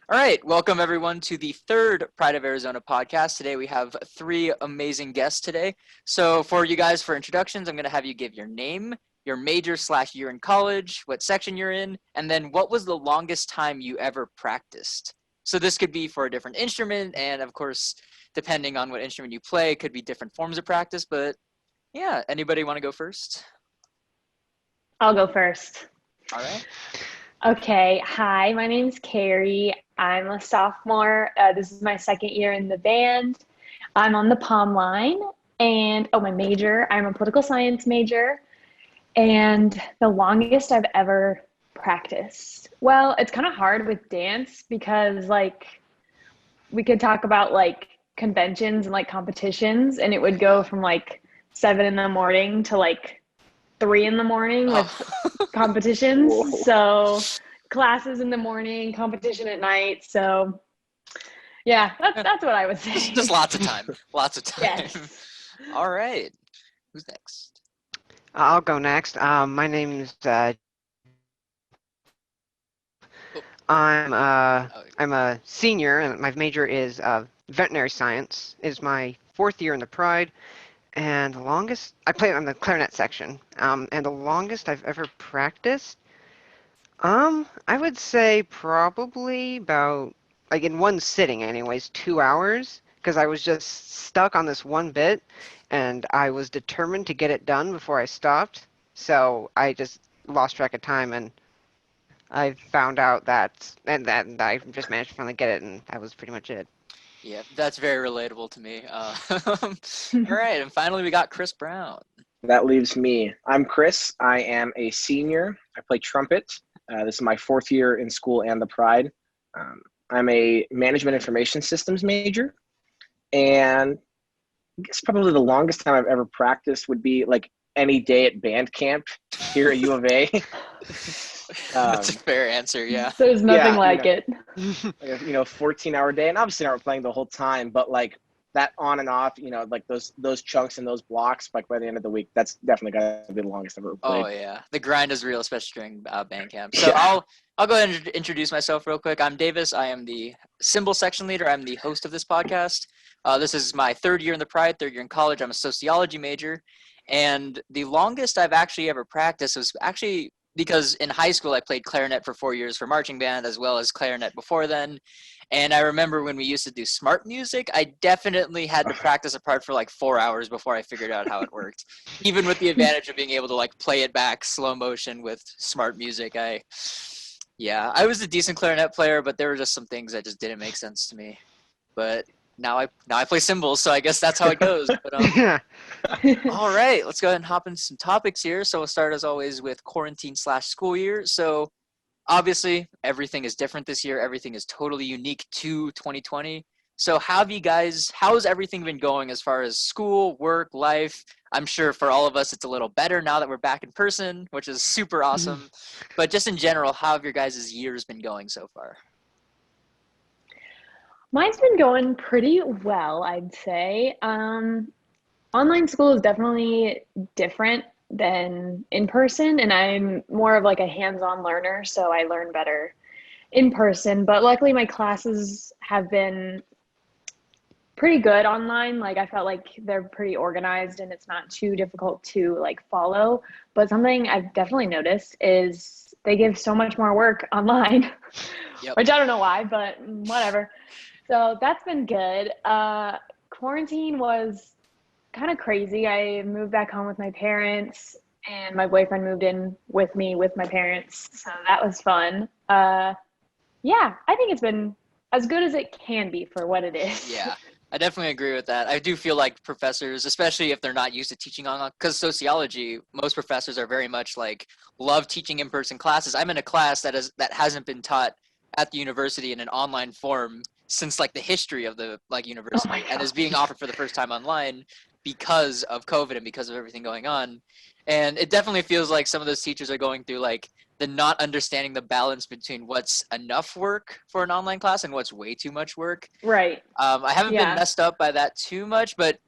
All right, welcome everyone to the third Pride of Arizona podcast. Today we have three amazing guests today. So for you guys, for introductions, I'm going to have you give your name, your major/year in college, what section you're in, and then what was the longest time you ever practiced. So this could be for a different instrument, and of course, depending on what instrument you play, it could be different forms of practice. But yeah, anybody want to go first? I'll go first. All right. Okay, hi, my name's Cary. I'm a sophomore. This is my second year in the band. I'm on the pomline, and my major, I'm a political science major. And the longest I've ever practiced. Well, it's kind of hard with dance because we could talk about conventions and competitions, and it would go from 7 in the morning to 3 in the morning with competitions. Whoa. So classes in the morning, competition at night. So yeah, that's what I would say. Just lots of time. Lots of time. Yes. All right. Who's next? I'll go next. My name's I'm a senior, and my major is veterinary science. Is my fourth year in the Pride, and the longest I play on the clarinet section. And the longest I've ever practiced, I would say probably about in one sitting, anyways, 2 hours, because I was just stuck on this one bit, and I was determined to get it done before I stopped. So I just lost track of time, and I found out that I just managed to finally get it, and that was pretty much it. Yeah, that's very relatable to me. All right, and finally we got Chris Brown. That leaves me. I'm Chris. I am a senior. I play trumpet. This is my fourth year in school and the Pride. I'm a management information systems major, and I guess probably the longest time I've ever practiced would be any day at band camp here at U of A. That's a fair answer, yeah. There's nothing like it. 14-hour day, and obviously not playing the whole time, but that on and off, those chunks and those blocks, by the end of the week, that's definitely got to be the longest I've ever played. Oh yeah, the grind is real, especially during band camp. So yeah. I'll go ahead and introduce myself real quick. I'm Davis. I am the cymbal section leader. I'm the host of this podcast. This is my third year in the Pride, third year in college. I'm a sociology major, and the longest I've actually ever practiced was actually because in high school I played clarinet for 4 years for marching band, as well as clarinet before then. And I remember when we used to do smart music, I definitely had to practice a part for 4 hours before I figured out how it worked. Even with the advantage of being able to play it back slow motion with smart music, I was a decent clarinet player, but there were just some things that just didn't make sense to me. But now I play cymbals, so I guess that's how it goes. But all right, let's go ahead and hop into some topics here. So we'll start as always with quarantine/school year. So obviously everything is different this year. Everything is totally unique to 2020. So how's everything been going as far as school, work, life? I'm sure for all of us it's a little better now that we're back in person, which is super awesome. But just in general, how have your guys' years been going so far? Mine's been going pretty well, I'd say. Online school is definitely different than in person, and I'm more of a hands-on learner, so I learn better in person. But luckily my classes have been pretty good online. I felt like they're pretty organized and it's not too difficult to follow. But something I've definitely noticed is they give so much more work online, Yep. Which I don't know why, but whatever. So that's been good. Quarantine was kind of crazy. I moved back home with my parents, and my boyfriend moved in with me with my parents. So that was fun. I think it's been as good as it can be for what it is. Yeah, I definitely agree with that. I do feel like professors, especially if they're not used to teaching online, because sociology, most professors are very much love teaching in-person classes. I'm in a class that hasn't been taught at the university in an online form since the history of the university, and is being offered for the first time online because of COVID and because of everything going on. And it definitely feels like some of those teachers are going through the not understanding the balance between what's enough work for an online class and what's way too much work. Right. I haven't been messed up by that too much, but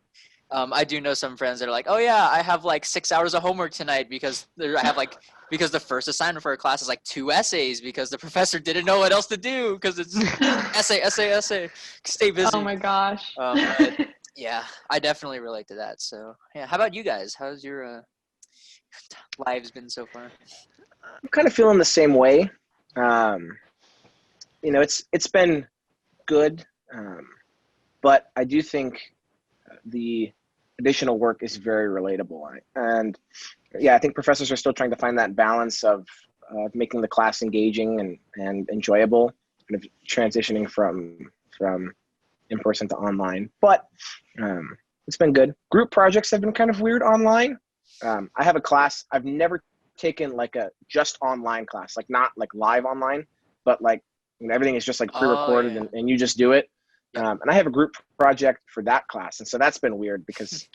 I do know some friends that are oh yeah, I have 6 hours of homework tonight because I have because the first assignment for our class is like 2 essays because the professor didn't know what else to do because it's essay. Stay busy. Oh my gosh. But yeah, I definitely relate to that. So yeah, how about you guys? How's your lives been so far? I'm kind of feeling the same way. It's been good, but I do think the additional work is very relatable. And yeah, I think professors are still trying to find that balance of making the class engaging and enjoyable, kind of transitioning from in person to online. But it's been good. Group projects have been kind of weird online. I have a class, I've never taken like a just online class, like not like live online, but like everything is just like pre-recorded and you just do it. Yep. And I have a group project for that class. And so that's been weird because,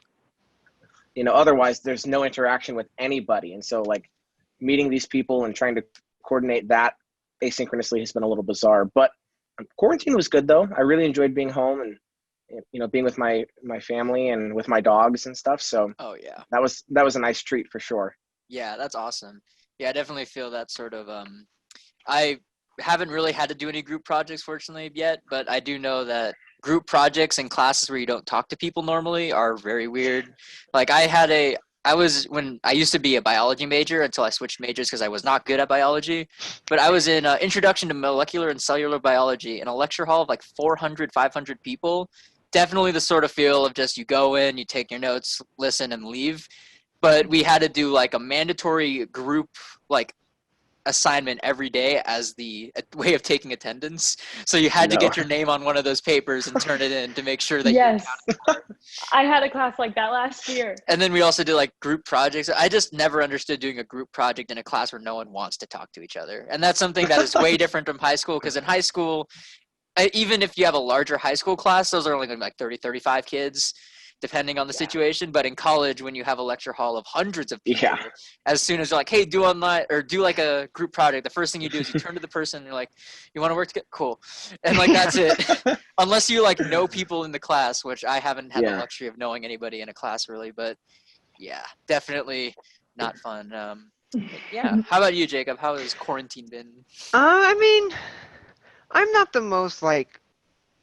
otherwise there's no interaction with anybody. And so like meeting these people and trying to coordinate that asynchronously has been a little bizarre, but quarantine was good though. I really enjoyed being home and, being with my family and with my dogs and stuff. So that was a nice treat for sure. Yeah, that's awesome. Yeah, I definitely feel that sort of, I haven't really had to do any group projects fortunately yet, but I do know that group projects and classes where you don't talk to people normally are very weird. Like when I used to be a biology major until I switched majors because I was not good at biology, but I was in Introduction to Molecular and Cellular Biology in a lecture hall of like 400, 500 people. Definitely the sort of feel of just you go in, you take your notes, listen, and leave. But we had to do like a mandatory group like assignment every day as the way of taking attendance. So you had to get your name on one of those papers and turn it in to make sure that yes. I had a class like that last year. And then we also did like group projects. I just never understood doing a group project in a class where no one wants to talk to each other. And that's something that is way different from high school, because in high school, even if you have a larger high school class, those are only going to be like 30, 35 kids, depending on the situation. But in college, when you have a lecture hall of hundreds of people, as soon as you're like, hey, do online or do like a group project, the first thing you do is you turn to the person and you're like, you want to work together? Cool. And like, that's it. Unless you like know people in the class, which I haven't had the luxury of knowing anybody in a class really, but yeah, definitely not fun. Yeah. How about you, Jacob? How has quarantine been? I mean, I'm not the most like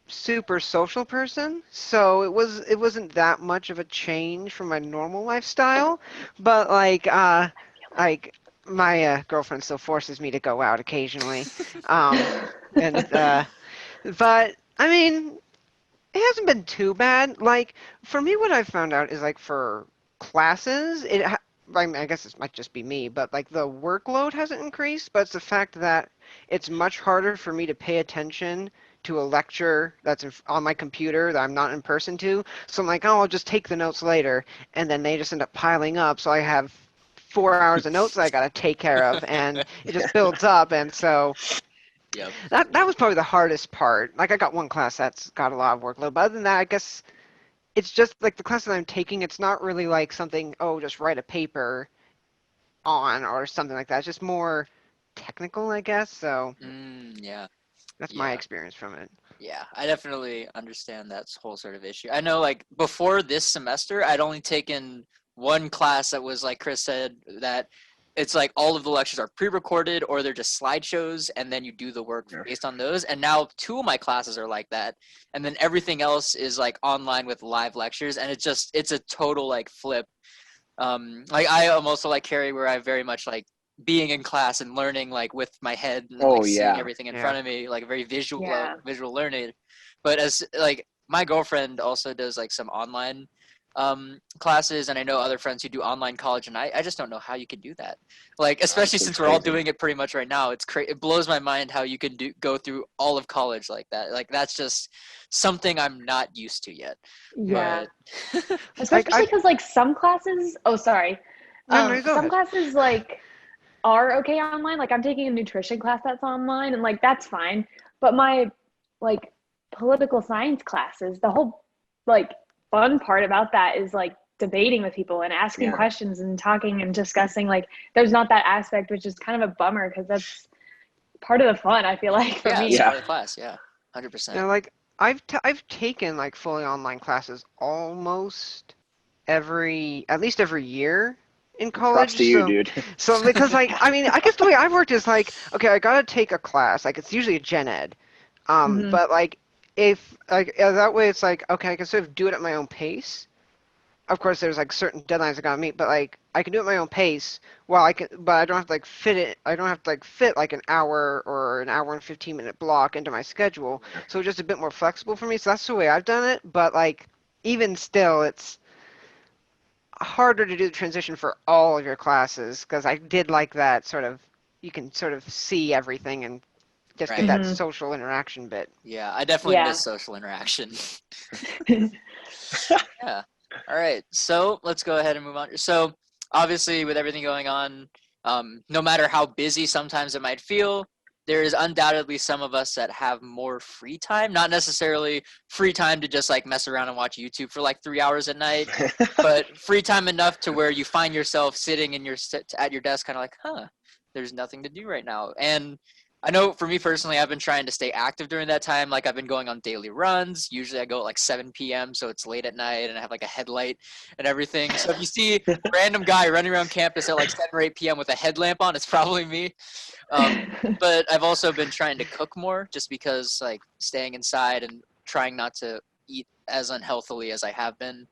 super social person, so it wasn't that much of a change from my normal lifestyle, but like my girlfriend still forces me to go out occasionally, and but I mean it hasn't been too bad. Like for me, what I've found out is like for classes, I mean, I guess this might just be me, but like the workload hasn't increased, but it's the fact that it's much harder for me to pay attention to a lecture that's on my computer that I'm not in person to. So I'm like, oh, I'll just take the notes later. And then they just end up piling up. So I have 4 hours of notes that I got to take care of, and it just builds up. And so that was probably the hardest part. Like I got one class that's got a lot of workload, but other than that, I guess it's just like the class that I'm taking, it's not really like something, oh, just write a paper on or something like that. It's just more technical, I guess. So that's my experience from it. Yeah, I definitely understand that whole sort of issue. I know like before this semester, I'd only taken one class that was like Chris said, that it's like all of the lectures are pre-recorded or they're just slideshows and then you do the work based on those. And now 2 of my classes are like that. And then everything else is like online with live lectures. And it's a total like flip. Like I am also like Cary, where I very much like being in class and learning like with my head and like seeing everything in front of me, like a very visual learning. But as like my girlfriend also does like some online classes, and I know other friends who do online college, and I just don't know how you can do that. Like especially since we're all doing it pretty much right now, it blows my mind how you can go through all of college like that. Like that's just something I'm not used to yet. Yeah. Especially because like some classes some classes like are okay online. Like I'm taking a nutrition class that's online, and like that's fine. But my like political science classes, the whole like fun part about that is like debating with people and asking questions and talking and discussing. Like there's not that aspect, which is kind of a bummer because that's part of the fun, I feel like, for me. It's part of the class, 100%. Yeah, like I've taken like fully online classes almost at least every year in college. Props to you, dude. So because like I mean I guess the way I've worked is like okay I gotta take a class like it's usually a gen ed, but like if like that way it's like okay I can sort of do it at my own pace. Of course there's like certain deadlines I gotta meet, but like I can do it at my own pace while but I don't have to like fit it. I don't have to like fit like an hour or an hour and 15-minute block into my schedule. So it's just a bit more flexible for me. So that's the way I've done it. But like even still, it's harder to do the transition for all of your classes because I did like that sort of you can sort of see everything and just get that social interaction bit. Yeah, I definitely miss social interaction. Yeah. All right. So let's go ahead and move on. So obviously with everything going on, no matter how busy sometimes it might feel, there is undoubtedly some of us that have more free time, not necessarily free time to just like mess around and watch YouTube for like 3 hours at night, but free time enough to where you find yourself sitting in at your desk kind of like, there's nothing to do right now. And I know for me personally, I've been trying to stay active during that time. Like I've been going on daily runs. Usually I go at like 7 p.m. So it's late at night and I have like a headlight and everything. So if you see a random guy running around campus at like 7 or 8 p.m. with a headlamp on, it's probably me. But I've also been trying to cook more just because like staying inside and trying not to eat as unhealthily as I have been.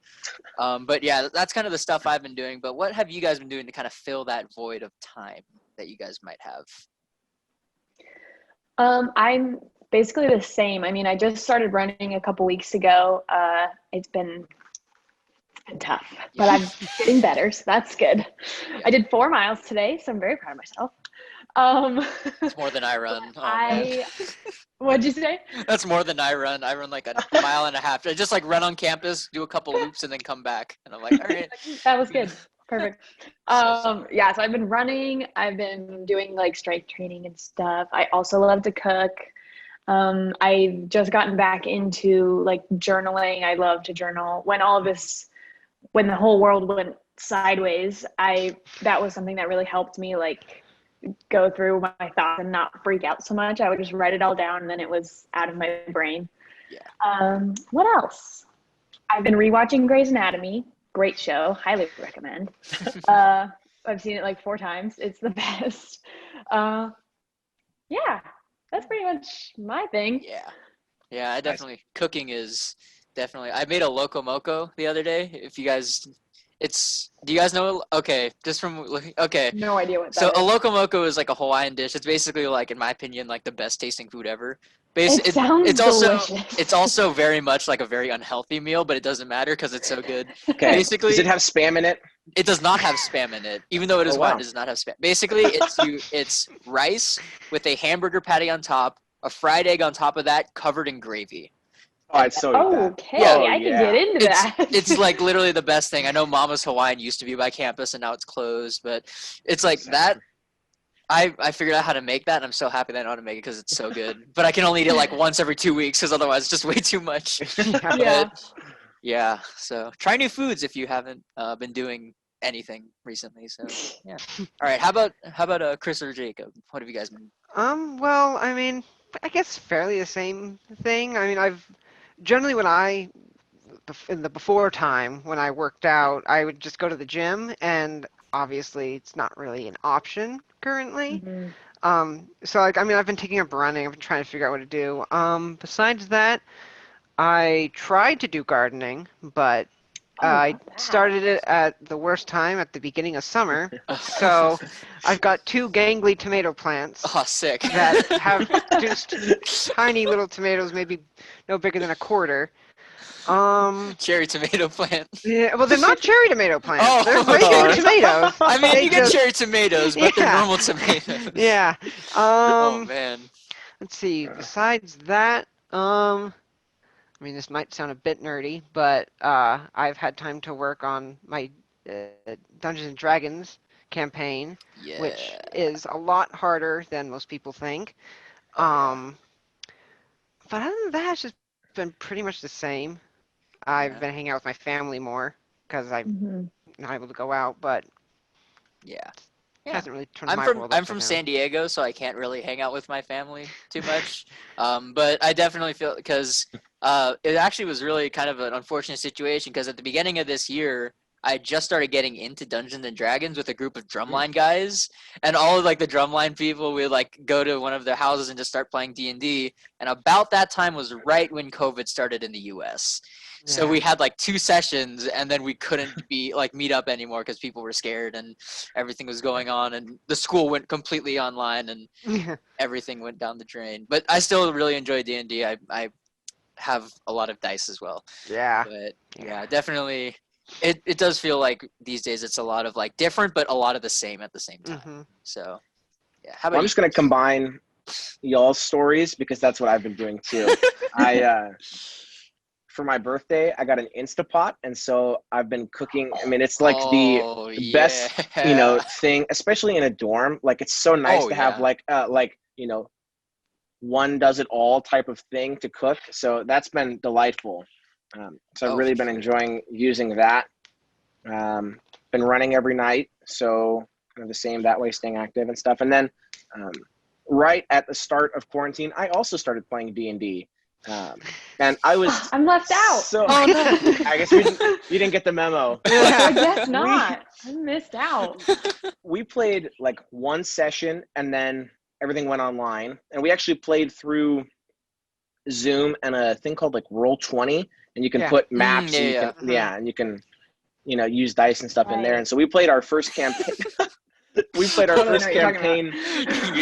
But yeah, that's kind of the stuff I've been doing. But what have you guys been doing to kind of fill that void of time that you guys might have? I'm basically the same. I mean, I just started running a couple weeks ago. It's been tough, but I'm getting better, so that's good. I did 4 miles today, so I'm very proud of myself. It's more than I run. What'd you say? That's more than I run. I run like a mile and a half. I just like run on campus, do a couple loops, and then come back. And I'm like, all right. That was good. Perfect. So I've been running. I've been doing like strength training and stuff. I also love to cook. I've just gotten back into like journaling. I love to journal. When the whole world went sideways, that was something that really helped me like go through my thoughts and not freak out so much. I would just write it all down and then it was out of my brain. Yeah. What else? I've been rewatching Grey's Anatomy. Great show. Highly recommend. I've seen it like 4 times. It's the best. Yeah, that's pretty much my thing. Yeah, I definitely, cooking is definitely, I made a loco moco the other day. If you guys, do you guys know, okay, just from looking, okay. No idea what that is. So a loco moco is like a Hawaiian dish. It's basically like, in my opinion, like the best tasting food ever. It sounds delicious. It's also very much like a very unhealthy meal, but it doesn't matter because it's so good. Okay. Basically, does it have Spam in it? It does not have Spam in it, even though it is white. It does not have Spam. Basically, it's rice with a hamburger patty on top, a fried egg on top of that, covered in gravy. Oh, I'd so eat that. Okay, yeah, I can get into that. It's like literally the best thing. I know Mama's Hawaiian used to be by campus and now it's closed, but it's like that. I figured out how to make that, and I'm so happy that I know how to make it because it's so good. But I can only eat it like once every 2 weeks because otherwise it's just way too much. Yeah. So try new foods if you haven't been doing anything recently. So yeah. All right. How about Chris or Jacob? What have you guys been? Well, I mean, I guess fairly the same thing. I mean, I've generally in the before time when I worked out, I would just go to the gym, and obviously it's not really an option currently. So like, I mean, I've been taking up running. I've been trying to figure out what to do. Besides that, I tried to do gardening, but I started it at the worst time at the beginning of summer. So I've got 2 gangly tomato plants. Oh, sick. That have produced tiny little tomatoes, maybe no bigger than a quarter. Cherry tomato plant. Yeah, well, they're not cherry tomato plants. Oh, they're regular tomatoes. I mean, you get cherry tomatoes, but they're normal tomatoes. Yeah. Oh man. Let's see. Besides that, I mean, this might sound a bit nerdy, but I've had time to work on my Dungeons and Dragons campaign, which is a lot harder than most people think. But other than that, it's just been pretty much the same. I've been hanging out with my family more because I'm not able to go out, but it hasn't really turned my world I'm from San Diego, so I can't really hang out with my family too much. But I definitely feel because it actually was really kind of an unfortunate situation because at the beginning of this year, I just started getting into Dungeons and Dragons with a group of drumline guys, and all of like the drumline people would like go to one of their houses and just start playing D&D. And about that time was right when COVID started in the US. So we had like 2 sessions, and then we couldn't meet up anymore because people were scared and everything was going on, and the school went completely online and everything went down the drain. But I still really enjoy D&D. I have a lot of dice as well. Yeah. But yeah, definitely. It does feel like these days it's a lot of like different, but a lot of the same at the same time. So yeah. How about I'm just gonna combine y'all's stories because that's what I've been doing too. For my birthday, I got an Instapot, and so I've been cooking. I mean, it's like the best, thing, especially in a dorm. Like, it's so nice to have like one does it all type of thing to cook. So that's been delightful. So I've really been enjoying using that. Been running every night, so kind of the same that way, staying active and stuff. And then right at the start of quarantine, I also started playing D&D. And I was I'm left out. So I guess you didn't get the memo. I guess not. I missed out. We played like one session, and then everything went online. And we actually played through Zoom and a thing called like Roll20, and you can put maps. And you can use dice and stuff in there. And so we played our first campaign.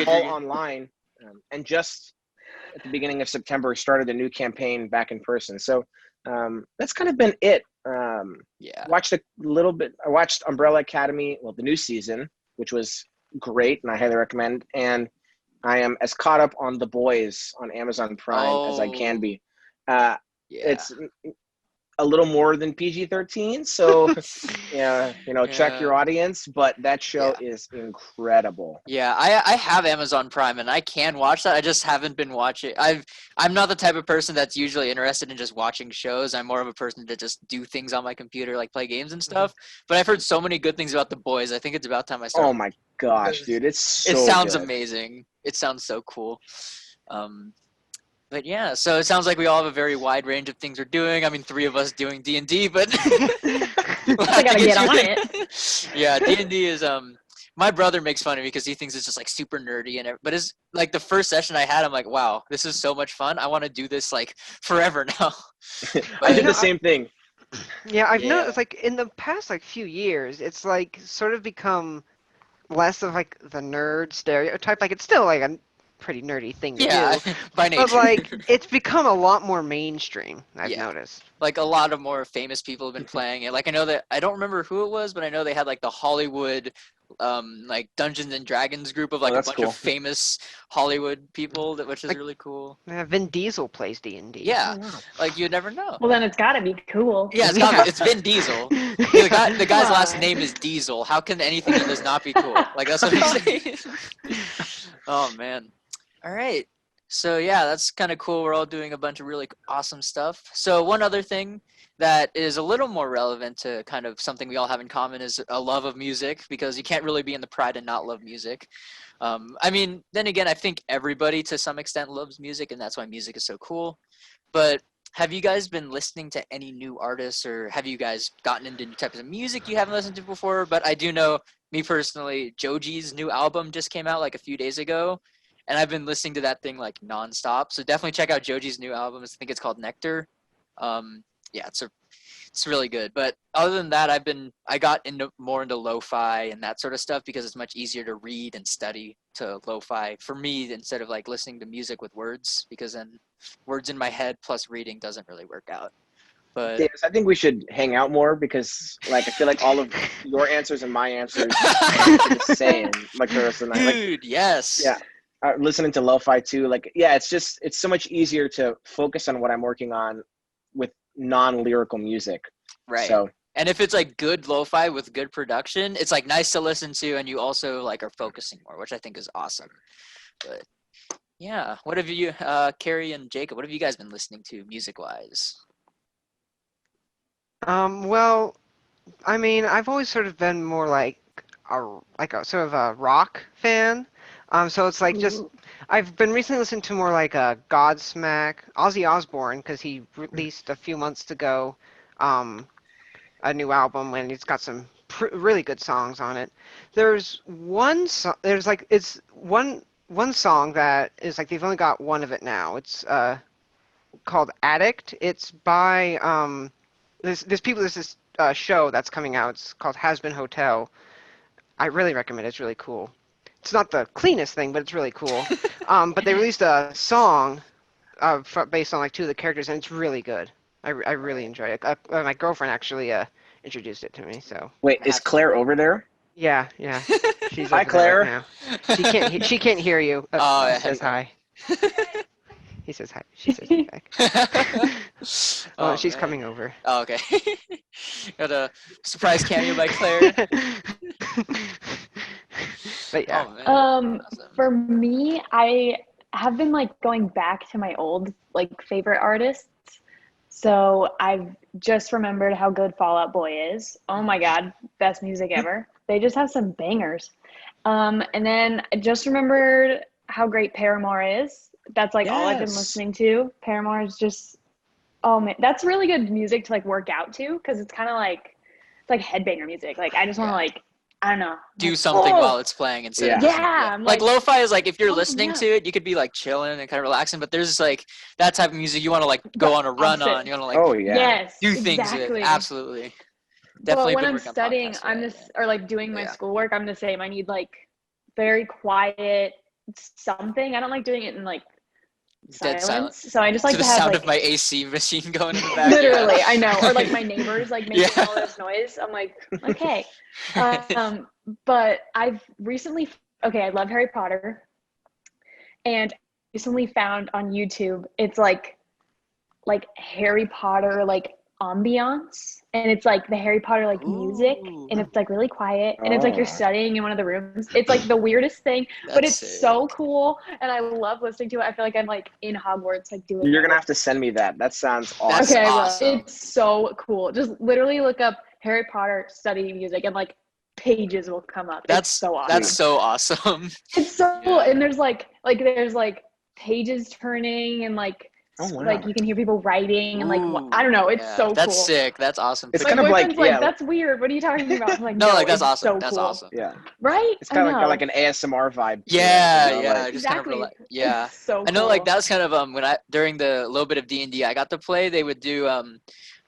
All online, and just at the beginning of September started a new campaign back in person. So that's kind of been it. Watched a little bit. I watched Umbrella Academy, the new season, which was great, and I highly recommend. And I am as caught up on The Boys on Amazon Prime as I can be. It's a little more than PG-13, so check your audience, but that show is incredible. I have Amazon Prime, and I can watch that. I just haven't been watching. I'm not the type of person that's usually interested in just watching shows. I'm more of a person to just do things on my computer, like play games and stuff. But I've heard so many good things about The Boys. I think it's about time I start. Oh my gosh, dude, it sounds amazing. It sounds so cool. But yeah, so it sounds like we all have a very wide range of things we're doing. I mean, 3 of us doing D&D, but I gotta get on it. Yeah, D&D is my brother makes fun of me because he thinks it's just like super nerdy but it's like the first session I had, I'm like, wow, this is so much fun. I want to do this like forever now. I did the same thing. Yeah, I've noticed like in the past like few years, it's like sort of become less of like the nerd stereotype. Like it's still like a pretty nerdy thing to do. By nature. But like it's become a lot more mainstream, I've noticed. Like a lot of more famous people have been playing it. Like I know that I don't remember who it was, but I know they had like the Hollywood like Dungeons and Dragons group of like a bunch of famous Hollywood people, which is really cool. Vin Diesel plays D&D. Yeah. Like you'd never know. Well, then it's gotta be cool. Yeah, it's Vin Diesel. The guy's last name is Diesel. How can anything that does not be cool? Like that's what I'm saying. Oh man. All right. So yeah, that's kind of cool. We're all doing a bunch of really awesome stuff. So one other thing that is a little more relevant to kind of something we all have in common is a love of music, because you can't really be in the Pride and not love music. I mean, then again, I think everybody to some extent loves music, and that's why music is so cool. But have you guys been listening to any new artists, or have you guys gotten into new types of music you haven't listened to before? But I do know, me personally, Joji's new album just came out like a few days ago. And I've been listening to that thing like nonstop. So definitely check out Joji's new album. I think it's called Nectar. Yeah, it's really good. But other than that, I got more into lo-fi and that sort of stuff because it's much easier to read and study to lo-fi for me instead of like listening to music with words, because then words in my head plus reading doesn't really work out. But Davis, I think we should hang out more because like I feel like all of your answers and my answers are the same. Like the rest of the night. Dude, yes. Yeah. Listening to lo-fi too, like it's so much easier to focus on what I'm working on with non-lyrical music, right? So, and if it's like good lo-fi with good production, it's like nice to listen to, and you also like are focusing more, which I think is awesome. But yeah, what have you, Cary and Jacob? What have you guys been listening to music-wise? Well, I mean, I've always sort of been more like a sort of a rock fan. So it's like I've been recently listening to more like Godsmack, Ozzy Osbourne, because he released a few months ago, a new album, and it's got some really good songs on it. There's one song. There's like it's one song that is like they've only got one of it now. It's called Addict. It's by there's this show that's coming out. It's called Has Been Hotel. I really recommend it. It's really cool. It's not the cleanest thing, but it's really cool. But they released a song based on like two of the characters, and it's really good. I really enjoy it. My girlfriend actually introduced it to me. So Wait, is Claire over there? yeah. She's Hi, over Claire. there right now. She can't hear you. Oh, Says hi. He says hi. She says hi back. Oh, She's man. coming over. Oh, okay. Got a surprise cameo by Claire. But yeah. Oh, man. Awesome. For me, I have been like going back to my old like favorite artists. So I've just remembered how good Fall Out Boy is. Oh my God, best music ever. They just have some bangers. And then I just remembered how great Paramore is. That's like all I've been listening to. Paramore is just, oh man, that's really good music to like work out to, because it's kind of like, it's like headbanger music. Like I just want to like, I don't know. Do like, something while it's playing instead of I'm like lo-fi is like if you're oh, listening yeah. to it, you could be like chilling and kind of relaxing, but there's like that type of music you want to like go on a run on. You want to like yes, do things exactly. with. Absolutely. Definitely. Well, when I'm studying, or like doing my schoolwork, I'm the same. I need like very quiet something. I don't like doing it in like silence. So I just like to have sound like of my AC machine going in the back. Literally, I know. Or like my neighbors like making all this noise. I'm like, okay. But I've recently, I love Harry Potter, and recently found on YouTube, it's like Harry Potter like ambiance, and it's like the Harry Potter like music, and it's like really quiet, and it's like you're studying in one of the rooms. It's like the weirdest thing, but it's so cool, and I love listening to it. I feel like I'm like in Hogwarts, like doing. You're gonna have to send me that. That sounds awesome. Okay, awesome. It's so cool. Just literally look up Harry Potter study music, and like pages will come up. It's so awesome. That's so awesome. It's so cool, and there's like pages turning, and like. Like you can hear people writing and like I don't know, it's so cool. That's sick. That's awesome. It's kind of like that's weird. What are you talking about? I'm like, no, like that's awesome. So that's cool. awesome. Yeah. Right? It's kind of got like an ASMR vibe. Yeah, just exactly. kind of It's so cool. I know like that's kind of when I during the little bit of D&D I got to play, they would do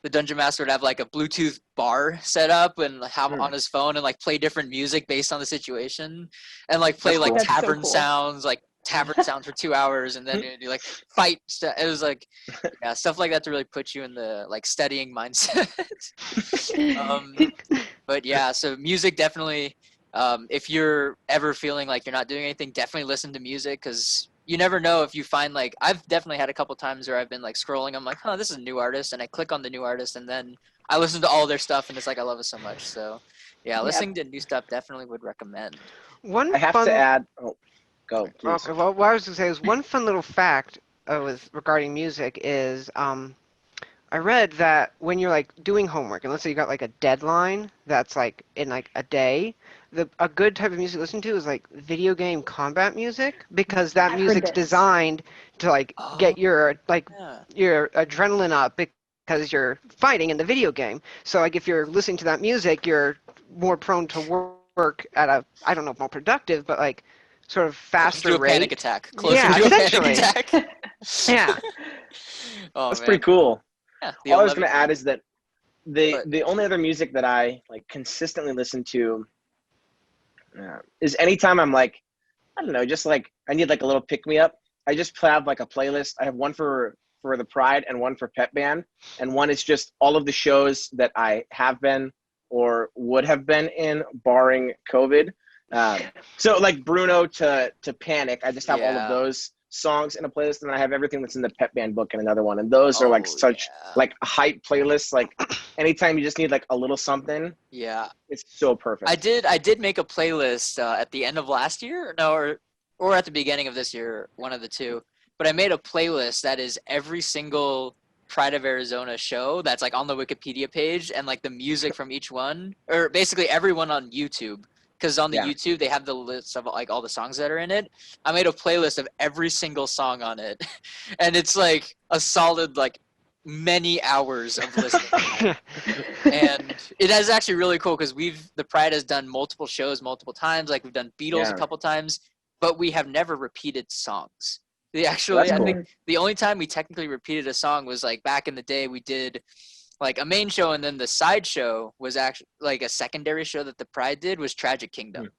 the Dungeon Master would have like a Bluetooth bar set up and have on his phone and like play different music based on the situation and like play like tavern sounds, like tavern sounds for 2 hours, and then you like fight stuff. It was like stuff like that to really put you in the like studying mindset. But yeah, so music definitely, if you're ever feeling like you're not doing anything, definitely listen to music, because you never know if you find like I've definitely had a couple times where I've been like scrolling, I'm like, oh, this is a new artist, and I click on the new artist, and then I listen to all their stuff, and it's like I love it so much. So yeah, listening to new stuff definitely would recommend. I have to add. Oh, go. Please. Okay. Well, what I was gonna say is one fun little fact regarding music is I read that when you're like doing homework, and let's say you got like a deadline that's like in like a day, a good type of music to listen to is like video game combat music, because that music's designed to like get your your adrenaline up because you're fighting in the video game. So like if you're listening to that music, you're more prone to work at a more productive, but like sort of faster rate. Panic attack. Closer to a panic attack. Yeah. That's pretty cool. Yeah, all I was going to add is that the only other music that I like consistently listen to is anytime I'm like, I don't know, just like I need like a little pick me up. I just have like a playlist. I have one for the Pride and one for Pep Band, and one is just all of the shows that I have been or would have been in barring COVID. So like Bruno to Panic, I just have all of those songs in a playlist, and then I have everything that's in the Pep Band book in another one, and those are like such like hype playlists. Like anytime you just need like a little something, it's so perfect. I did make a playlist at the end of last year, or at the beginning of this year, one of the two. But I made a playlist that is every single Pride of Arizona show that's like on the Wikipedia page, and like the music from each one, or basically everyone on YouTube. Because on the YouTube, they have the list of like all the songs that are in it. I made a playlist of every single song on it. And it's like a solid like many hours of listening. And it is actually really cool because the Pride has done multiple shows multiple times. Like we've done Beatles a couple times, but we have never repeated songs. I think the only time we technically repeated a song was like back in the day. We did like a main show, and then the side show was actually like a secondary show that the Pride did was Tragic Kingdom,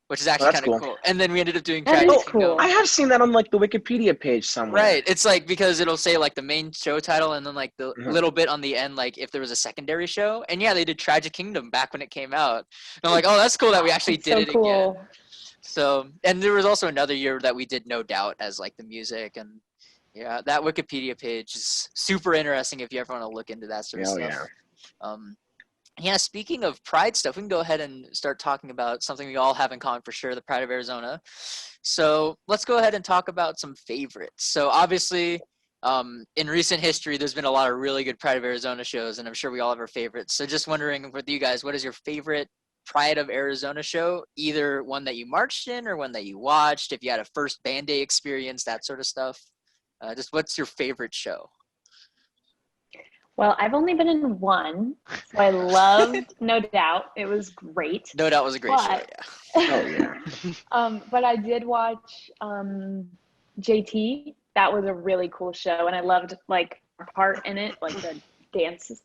which is actually kind of cool. And then we ended up doing Tragic Kingdom. I have seen that on like the Wikipedia page somewhere. Right. It's like because it'll say like the main show title and then like the little bit on the end, like if there was a secondary show. And yeah, they did Tragic Kingdom back when it came out. And I'm like, oh, that's cool that we actually did it again. So, and there was also another year that we did No Doubt as like the music. And yeah, that Wikipedia page is super interesting if you ever want to look into that sort of stuff. Yeah, speaking of Pride stuff, we can go ahead and start talking about something we all have in common for sure, the Pride of Arizona. So let's go ahead and talk about some favorites. So obviously, in recent history, there's been a lot of really good Pride of Arizona shows, and I'm sure we all have our favorites. So just wondering with you guys, what is your favorite Pride of Arizona show? Either one that you marched in or one that you watched, if you had a first band day experience, that sort of stuff. Just what's your favorite show? Well, I've only been in one, so I loved No Doubt. It was great. No Doubt was a great show, yeah. But I did watch JT. That was a really cool show, and I loved like our part in it, like the dances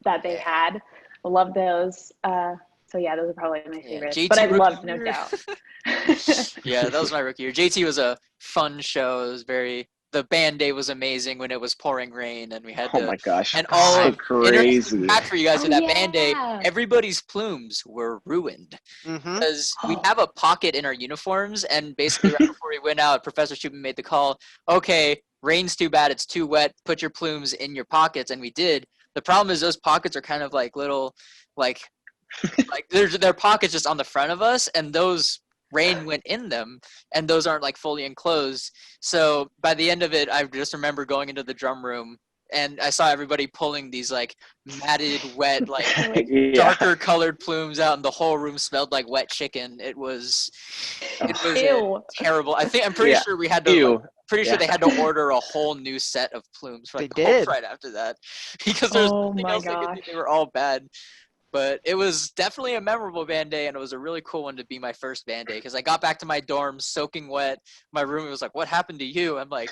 that they had. I love those. So yeah, those are probably my favorites. But I loved No Doubt. Yeah, that was my rookie year. JT was a fun show. It was the band day was amazing when it was pouring rain, and we had oh my gosh, and all so crazy. Fact for you guys for that band day, everybody's plumes were ruined because we have a pocket in our uniforms, and basically right before we went out, Professor Shoopman made the call. Okay, rain's too bad, it's too wet. Put your plumes in your pockets, and we did. The problem is those pockets are kind of like little, like their pockets just on the front of us, and those. Rain went in them, and those aren't like fully enclosed. So by the end of it, I just remember going into the drum room, and I saw everybody pulling these like matted, wet, like darker colored plumes out, and the whole room smelled like wet chicken. It was terrible. I'm pretty sure we had to. Pretty sure they had to order a whole new set of plumes for right after that because there's nothing else they could do. They were all bad. But it was definitely a memorable band day, and it was a really cool one to be my first band day because I got back to my dorm soaking wet. My roommate was like, "What happened to you?" I'm like,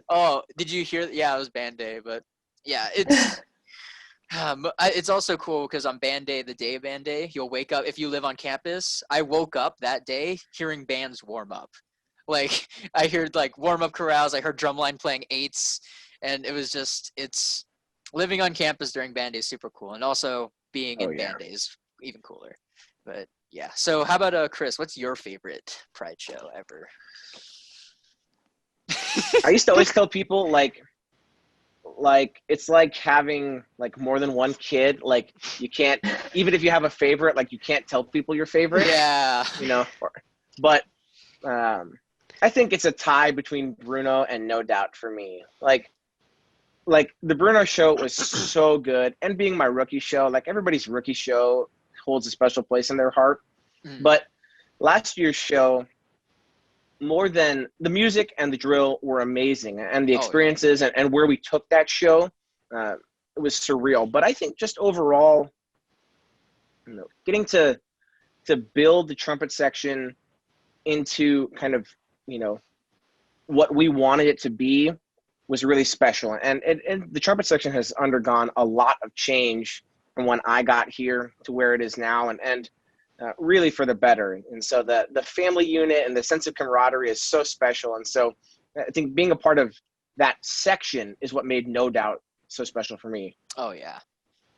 "Oh, did you hear? Yeah, it was band day." But yeah, it's also cool because on band day, the day of band day, you'll wake up if you live on campus. I woke up that day hearing bands warm up. Like I heard like warm up chorales. I heard drumline playing eights, and it was just it's living on campus during band day is super cool, and also. Being in band days even cooler. But yeah, so how about Chris, what's your favorite Pride show ever? I used to always tell people like it's like having like more than one kid. Like you can't, even if you have a favorite, like you can't tell people your favorite. But I think it's a tie between Bruno and No Doubt for me. Like the Bruno show was so good, and being my rookie show, like everybody's rookie show holds a special place in their heart. But last year's show, more than the music and the drill were amazing, and the experiences and where we took that show, it was surreal. But I think just overall, getting to build the trumpet section into kind of, what we wanted it to be was really special. And the trumpet section has undergone a lot of change from when I got here to where it is now, and really for the better. And so the family unit and the sense of camaraderie is so special. And so I think being a part of that section is what made No Doubt so special for me. Oh, yeah.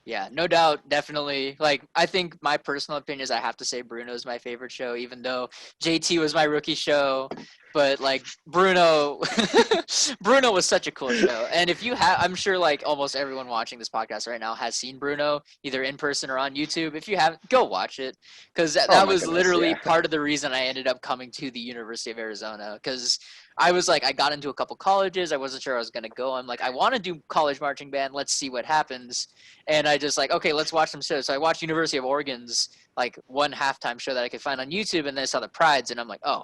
Yeah, No Doubt, definitely. Like, I think my personal opinion is I have to say Bruno's my favorite show, even though JT was my rookie show. But, like, Bruno was such a cool show. And if you have, I'm sure, like, almost everyone watching this podcast right now has seen Bruno, either in person or on YouTube. If you haven't, go watch it. Because that was literally part of the reason I ended up coming to the University of Arizona. Because I was like, I got into a couple colleges. I wasn't sure I was going to go. I'm like, I want to do college marching band. Let's see what happens. And I just like, okay, let's watch some shows. So I watched University of Oregon's like one halftime show that I could find on YouTube. And then I saw the Prides and I'm like, oh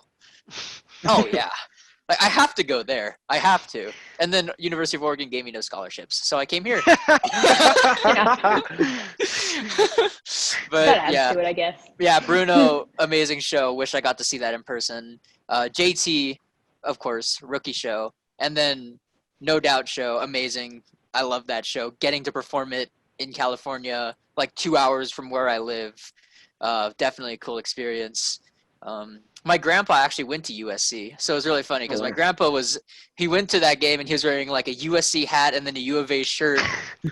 yeah. Like, I have to go there. I have to. And then University of Oregon gave me no scholarships, so I came here. But That adds yeah, to it, I guess. yeah, Bruno, amazing show. Wish I got to see that in person. JT, of course, rookie show. And then No Doubt show, amazing. I love that show. Getting to perform it in California, like 2 hours from where I live, definitely a cool experience. My grandpa actually went to USC, so it was really funny because my grandpa he went to that game and he was wearing like a USC hat and then a U of A shirt.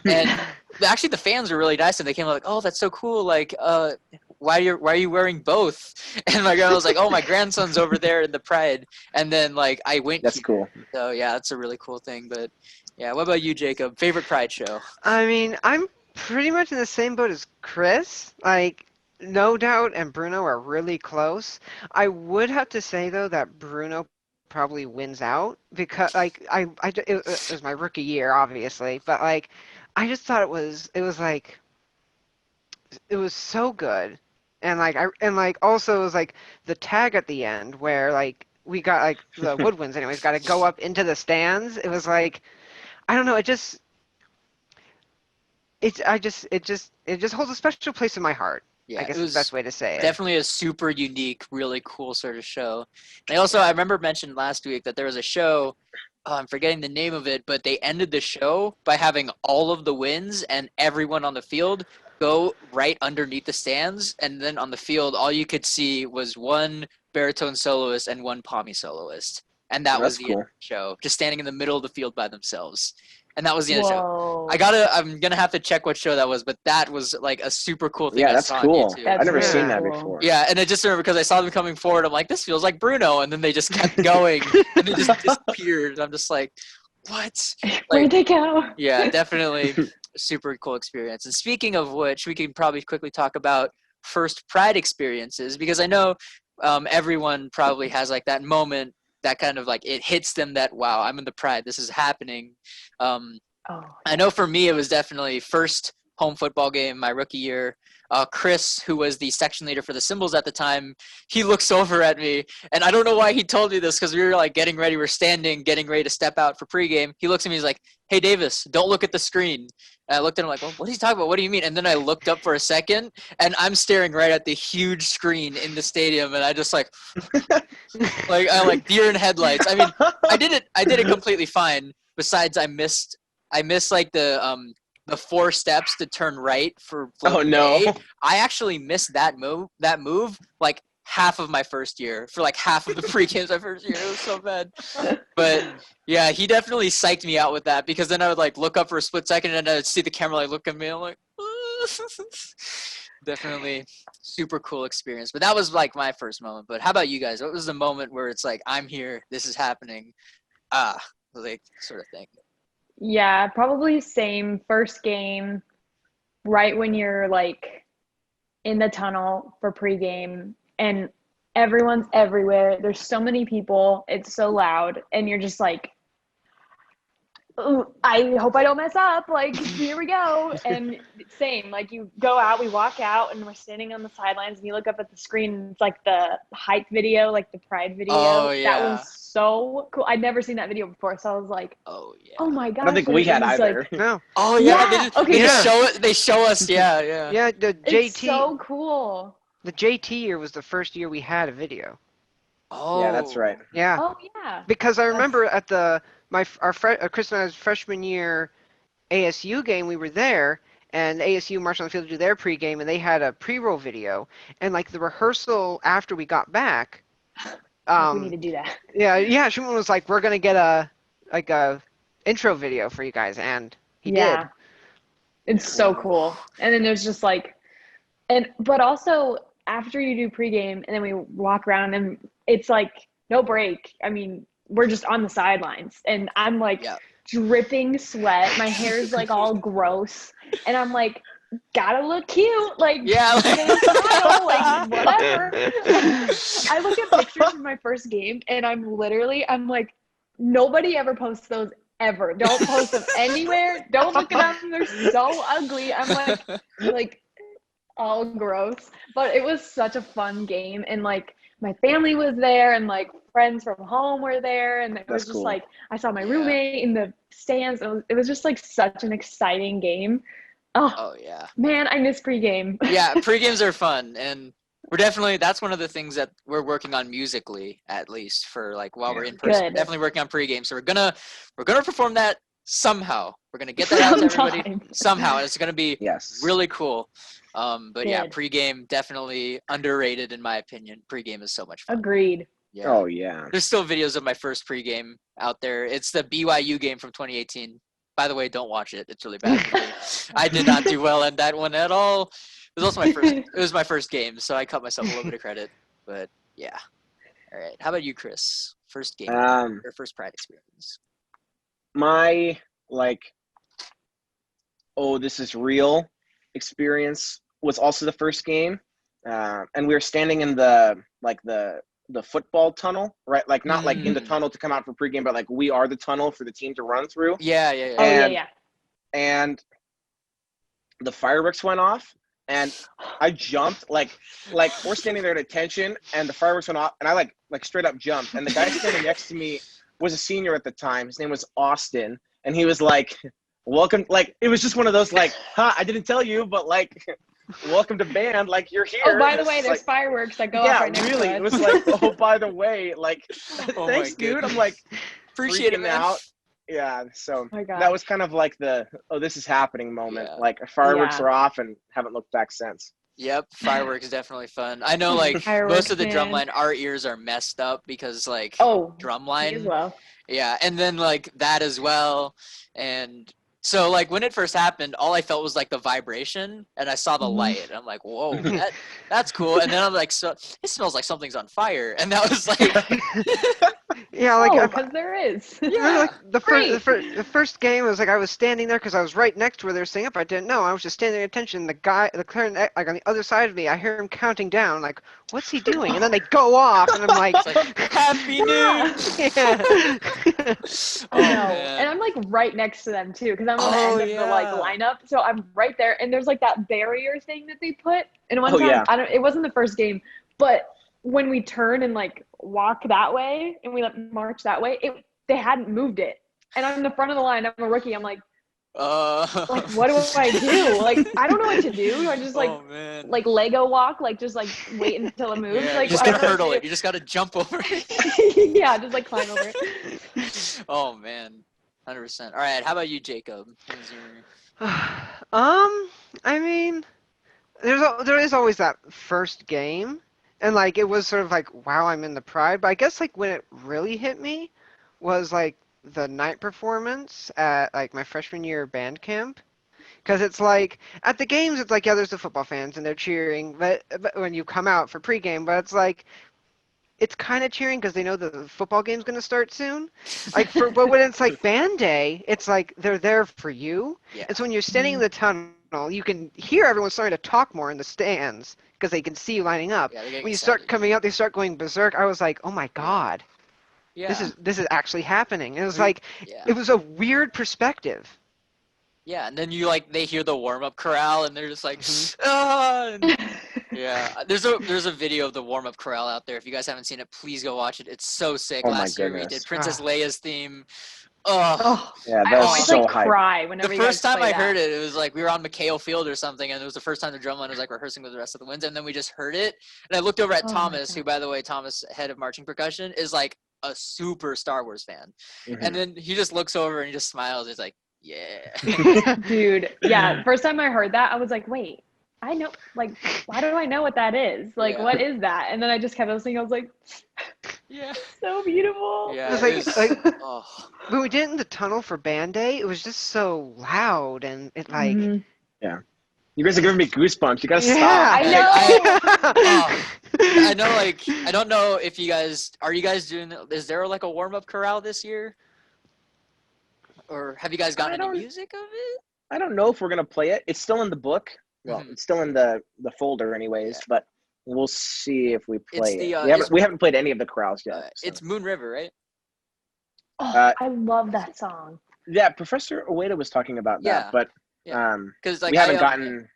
And actually the fans were really nice and they came like, "Oh, that's so cool! Like, why are you wearing both?" And my grandma was like, "Oh, my grandson's over there in the Pride." And then like I went. That's cool. So yeah, that's a really cool thing. But yeah, what about you, Jacob? Favorite Pride show? I mean, I'm pretty much in the same boat as Chris. Like, No Doubt and Bruno are really close. I would have to say though that Bruno probably wins out because like it was my rookie year, obviously, but like I just thought it was so good, and like also it was like the tag at the end where like we got like the woodwinds anyways got to go up into the stands. It was like I don't know, it just holds a special place in my heart. Yeah, I guess it is was the best way to say it. definitely a super unique, really cool sort of show. And I remember mentioned last week that there was a show, I'm forgetting the name of it, but they ended the show by having all of the wins and everyone on the field go right underneath the stands. And then on the field, all you could see was one baritone soloist and one pommy soloist. And that was the end of the show, just standing in the middle of the field by themselves. And that was the end of the show. I'm gonna have to check what show that was, but that was like a super cool thing. Yeah, that's cool. I've never seen that cool. before. Yeah, and I just remember because I saw them coming forward. I'm like, this feels like Bruno, and then they just kept going, and they just disappeared. I'm just like, what? Where'd they go? Yeah, definitely super cool experience. And speaking of which, we can probably quickly talk about first Pride experiences because I know everyone probably has like that moment that kind of like it hits them that wow, I'm in the Pride, this is happening. I know for me it was definitely first home football game my rookie year. Chris, who was the section leader for the cymbals at the time, he looks over at me, and I don't know why he told me this because we were like getting ready, we're standing, getting ready to step out for pregame. He looks at me, he's like, "Hey Davis, don't look at the screen." And I looked at him like, well, what are you talking about? What do you mean? And then I looked up for a second, and I'm staring right at the huge screen in the stadium, and I just like, I like deer in headlights. I mean, I did it completely fine. Besides, I missed like the 4 steps to turn right for oh no A. I actually missed that move like half of my first year for like half of the pre-games my first year. It was so bad. But yeah, he definitely psyched me out with that because then I would like look up for a split second and I'd see the camera like look at me. I'm like, definitely super cool experience. But that was like my first moment. But how about you guys? What was the moment where it's like, I'm here, this is happening, like sort of thing? Yeah, probably same. First game, right when you're like in the tunnel for pregame and everyone's everywhere. There's so many people. It's so loud. And you're just like, ooh, I hope I don't mess up. Like, here we go. And same, like you go out, we walk out and we're standing on the sidelines and you look up at the screen and it's like the hype video, like the Pride video. Oh, yeah. That was so cool. I'd never seen that video before. So I was like, oh yeah. Oh my gosh. I don't think we had either. Like, No. Oh yeah. Yeah, They show us. Yeah. Yeah, the JT. It's so cool. The JT year was the first year we had a video. Oh. Yeah, that's right. Yeah. Oh yeah. Because I remember at Chris and I's freshman year ASU game, we were there, and ASU marched on the field to do their pregame, and they had a pre-roll video, and like the rehearsal after we got back. We need to do that. Yeah. Shoopman was like, "We're gonna get a intro video for you guys," and he did. It's so cool. And then there's just like, but also after you do pregame and then we walk around and it's like no break. I mean, we're just on the sidelines and I'm like dripping sweat. My hair is like all gross. And I'm like, gotta look cute. Like, smile, like whatever. I look at pictures from my first game and I'm like, nobody ever posts those ever. Don't post them anywhere. Don't look at them. They're so ugly. I'm like, all gross. But it was such a fun game, and like my family was there, and like friends from home were there, and it That's was just cool. like I saw my Yeah. roommate in the stands. It was just like such an exciting game. Oh yeah. Man, I miss pregame. Yeah, pre-games are fun, and that's one of the things that we're working on musically, at least for like while we're in person. Good. Definitely working on pre-game, so we're gonna perform that somehow. We're gonna get that out to everybody Sometime. somehow, and it's gonna be Yes. really cool. But yeah, Good. pre-game definitely underrated in my opinion. Pre-game is so much fun. Agreed. Yeah. Oh yeah. There's still videos of my first pre-game out there. It's the BYU game from 2018. By the way, don't watch it. It's really bad for me. I did not do well in that one at all. It was also my first game, so I cut myself a little bit of credit. But yeah. All right. How about you, Chris? First game or first Pride experience? My this is real experience was also the first game, and we were standing in the football tunnel, right? Like not like in the tunnel to come out for pregame, but like we are the tunnel for the team to run through. Yeah. Oh yeah. And the fireworks went off, and I jumped like we're standing there at attention, and the fireworks went off, and I like straight up jumped, and the guy standing next to me was a senior at the time. His name was Austin, and he was like, welcome, like it was just one of those like, I didn't tell you, but like welcome to band, like you're here. Oh, by the way, it's there's like, fireworks that go off right next really, to us. it was like, oh, by the way, like Oh thanks, dude. I'm like appreciate it, freaking man. out. Yeah, so my God. that was kind of like the this is happening moment. Yeah. Like fireworks Yeah. are off and haven't looked back since. Yep, fireworks definitely fun. I know, like most of the drumline, our ears are messed up because like drumline as well. Yeah, and then like that as well, and so like when it first happened, all I felt was like the vibration, and I saw the light, and I'm like, whoa, that's cool. And then I'm like, so it smells like something's on fire, and that was like, Yeah, like because there is. like the first game was like I was standing there because I was right next to where they were staying up. I didn't know. I was just standing at attention. The clarinet, like on the other side of me, I hear him counting down. Like, what's he doing? And then they go off, and I'm like, Happy New Year. Yeah. I know, and I'm like right next to them too, because I'm on the end of the like lineup, so I'm right there, and there's like that barrier thing that they put. And one time, it wasn't the first game, but when we turn and like walk that way and we march that way, they hadn't moved it, and I'm in the front of the line. I'm a rookie. I'm like what do I do? Like I don't know what to do. I just like Lego walk, like just like wait until it moves. Yeah, like you just gotta hurdle it. You just gotta jump over it. Yeah, just like climb over it. Oh man, 100%. All right, how about you, Jacob? I mean, there is always that first game, and like it was sort of like, wow, I'm in the Pride. But I guess like when it really hit me was like the night performance at like my freshman year band camp, because it's like at the games it's like, yeah, there's the football fans and they're cheering, but when you come out for pregame, but it's like it's kind of cheering because they know the football game's going to start soon. Like, but when it's like band day, it's like they're there for you. Yeah. And so when you're standing in the tunnel, you can hear everyone starting to talk more in the stands because they can see you lining up. Yeah, when you start coming out, they start going berserk. I was like, oh my God, this is actually happening. And it was like, it was a weird perspective. Yeah, and then they hear the warm-up chorale, and they're just like, yeah. There's a video of the warm-up chorale out there. If you guys haven't seen it, please go watch it. It's so sick. Last year we did Princess Leia's theme. Oh, yeah, that was so hype. Cry whenever the first time I heard it, it was like we were on McHale Field or something, and it was the first time the drumline was like rehearsing with the rest of the winds, and then we just heard it, and I looked over at Thomas, who, by the way, Thomas, head of marching percussion, is like a super Star Wars fan, and then he just looks over and he just smiles. He's like, yeah. Dude, yeah. First time I heard that, I was like, wait, I know, like, why do I know what that is? Like, what is that? And then I just kept listening. I was like, yeah, so beautiful. Yeah, it was like when we did it in the tunnel for band day, it was just so loud and it like yeah. You guys are giving me goosebumps. You gotta stop. I know. I know. Like, I don't know if you guys doing. Is there like a warm up chorale this year? Or have you guys gotten any music of it? I don't know if we're gonna play it. It's still in the book. Well, it's still in the folder anyways, but we'll see if we play it. We haven't played any of the chorales yet. So. It's Moon River, right? Oh, I love that song. Yeah, Professor Ueda was talking about that, but because like we haven't gotten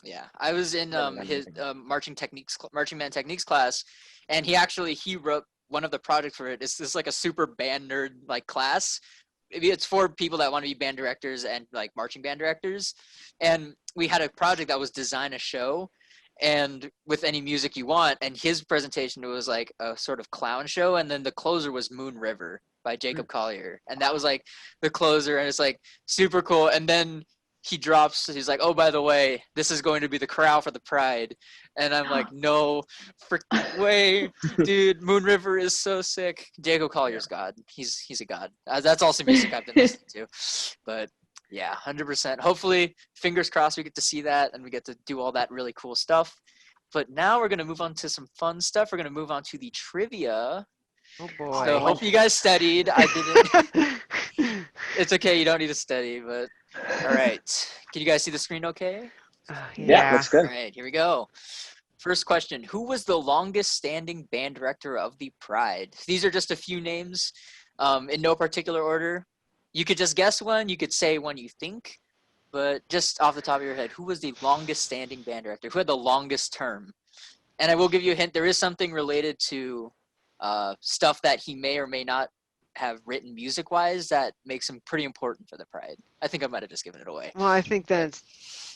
Yeah, I was in his marching band techniques class, and he wrote one of the projects for it. It's this like a super band nerd like class. Maybe it's for people that want to be band directors and like marching band directors. And we had a project that was design a show, and with any music you want. And his presentation was like a sort of clown show, and then the closer was Moon River by Jacob Collier, and that was like the closer, and it's like super cool. And then he's like, oh, by the way, this is going to be the corral for the Pride. And I'm like, no freaking way, dude. Moon River is so sick. Jacob Collier's God. He's a God. That's also music I've been listening to. But yeah, 100%. Hopefully, fingers crossed, we get to see that and we get to do all that really cool stuff. But now we're going to move on to some fun stuff. We're going to move on to the trivia. Oh boy. So hope you guys studied. I didn't. It's okay. You don't need to study, but all right. Can you guys see the screen okay? Yeah, that's good. All right, here we go. First question. Who was the longest standing band director of the Pride? These are just a few names in no particular order. You could just guess one. You could say one you think. But just off the top of your head, who was the longest standing band director? Who had the longest term? And I will give you a hint. There is something related to stuff that he may or may not have written music-wise that makes him pretty important for the Pride. I think I might have just given it away. Well, I think that's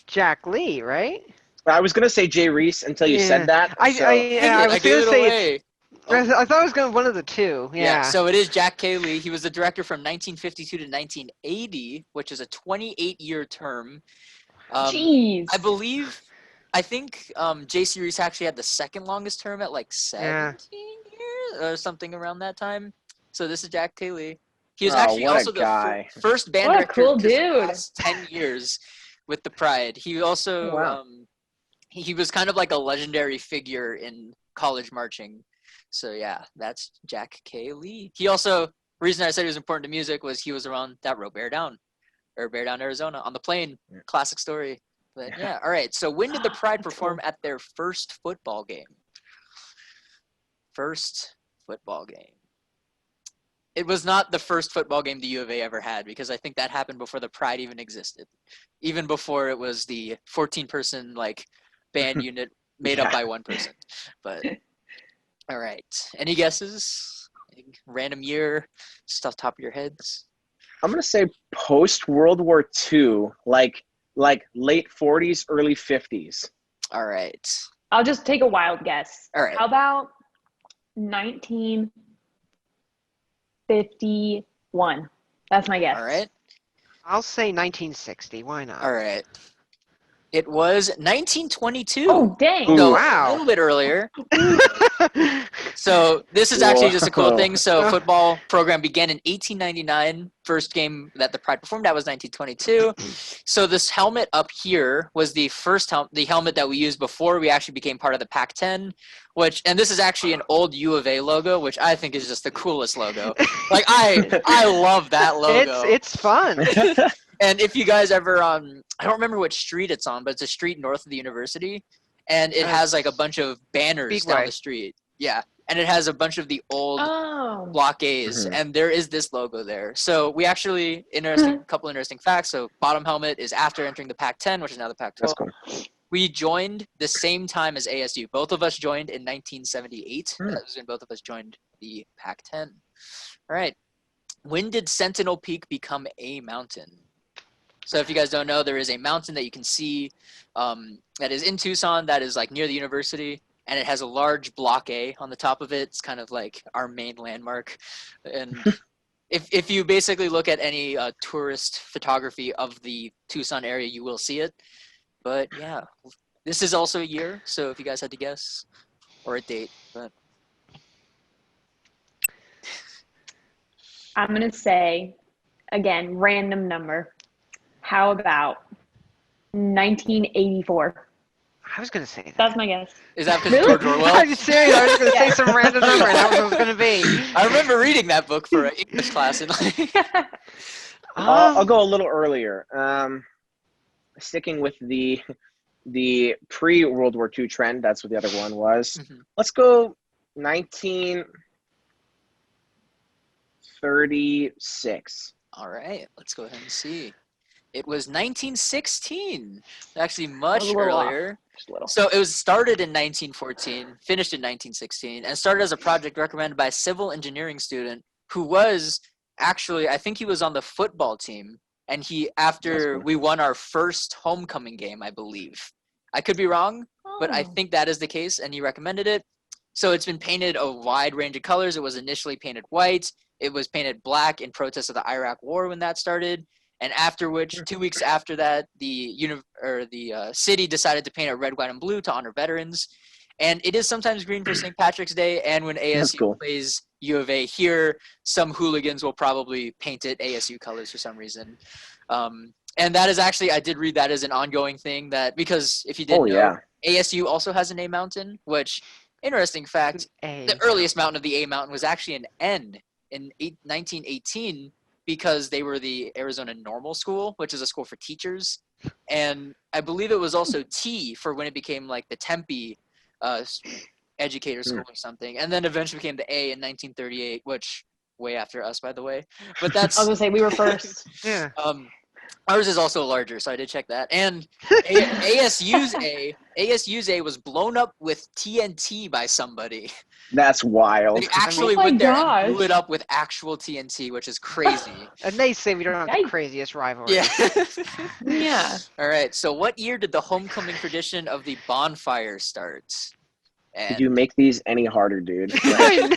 Jack Lee, right? I was gonna say Jay Reese until you said that. I was gonna say I thought it was one of the two. Yeah. So it is Jack K. Lee. He was the director from 1952 to 1980, which is a 28-year term. Jeez. I think C Reese actually had the second longest term at like 17 years or something around that time. So this is Jack K. Lee. He was actually also the first band director cool for the dude. last 10 years with the Pride. He also he was kind of like a legendary figure in college marching. So yeah, that's Jack K. Lee. He also, the reason I said he was important to music was he was around that road Bear Down, Arizona, on the plane. Classic story. But yeah, all right. So when did the Pride perform at their first football game? First football game. It was not the first football game the U of A ever had, because I think that happened before the Pride even existed. Even before it was the 14-person like band unit made up by one person. But all right. Any guesses? Random year, just off the top of your heads? I'm gonna say post World War II, like late 40s, early 50s. All right. I'll just take a wild guess. All right. How about 1951? That's my guess. All right. I'll say 1960. Why not? All right. It was 1922. Oh, dang. So wow. A little bit earlier. So this is actually just a cool thing. So football program began in 1899. First game that the Pride performed at was 1922. So this helmet up here was the first the helmet that we used before we actually became part of the Pac-10, and this is actually an old U of A logo, which I think is just the coolest logo. Like I love that logo. It's fun. And if you guys ever, I don't remember which street it's on, but it's a street north of the university, and it has like a bunch of banners down the street. Yeah, and it has a bunch of the old Block A's, and there is this logo there. So we actually, couple interesting facts. So bottom helmet is after entering the Pac-10, which is now the Pac-12. That's cool. We joined the same time as ASU. Both of us joined in 1978. That was when both of us joined the Pac-10. All right. When did Sentinel Peak become a mountain? So if you guys don't know, there is a mountain that you can see that is in Tucson that is like near the university, and it has a large Block A on the top of it. It's kind of like our main landmark. And if you basically look at any tourist photography of the Tucson area, you will see it. But yeah, this is also a year. So if you guys had to guess, or a date, but I'm going to say, again, random number. How about 1984? I was going to say that. That's my guess. Is that because George Orwell? I'm serious. I was going to say some random number, and that was what it was going to be. I remember reading that book for an English class. I'll go a little earlier. Sticking with the pre-World War II trend, that's what the other one was. Let's go 1936. All right, let's go ahead and see. It was 1916, actually much earlier. Little. So it was started in 1914, finished in 1916, and started as a project recommended by a civil engineering student who was actually, I think he was on the football team, and after we won our first homecoming game, I believe. I could be wrong, but I think that is the case, and he recommended it. So it's been painted a wide range of colors. It was initially painted white. It was painted black in protest of the Iraq War when that started. And after which, 2 weeks after that, the city decided to paint it red, white, and blue to honor veterans. And it is sometimes green for St. Patrick's Day. And when ASU plays U of A here, some hooligans will probably paint it ASU colors for some reason. And that is actually, I did read that as an ongoing thing because if you didn't know, ASU also has an A mountain, which, interesting fact, the earliest mountain of the A mountain was actually an N in 1918. Because they were the Arizona Normal School, which is a school for teachers. And I believe it was also T for when it became like the Tempe educator school or something. And then eventually became the A in 1938, which way after us, by the way. But that's... I was going to say, we were first. Yeah. Ours is also larger, so I did check that. And ASU's A was blown up with TNT by somebody. That's wild. They actually went there and blew it up with actual TNT, which is crazy. And they say we don't have the craziest rivalry. Yeah. Yeah. All right. So what year did the homecoming tradition of the bonfire start? Did you make these any harder, dude? I'm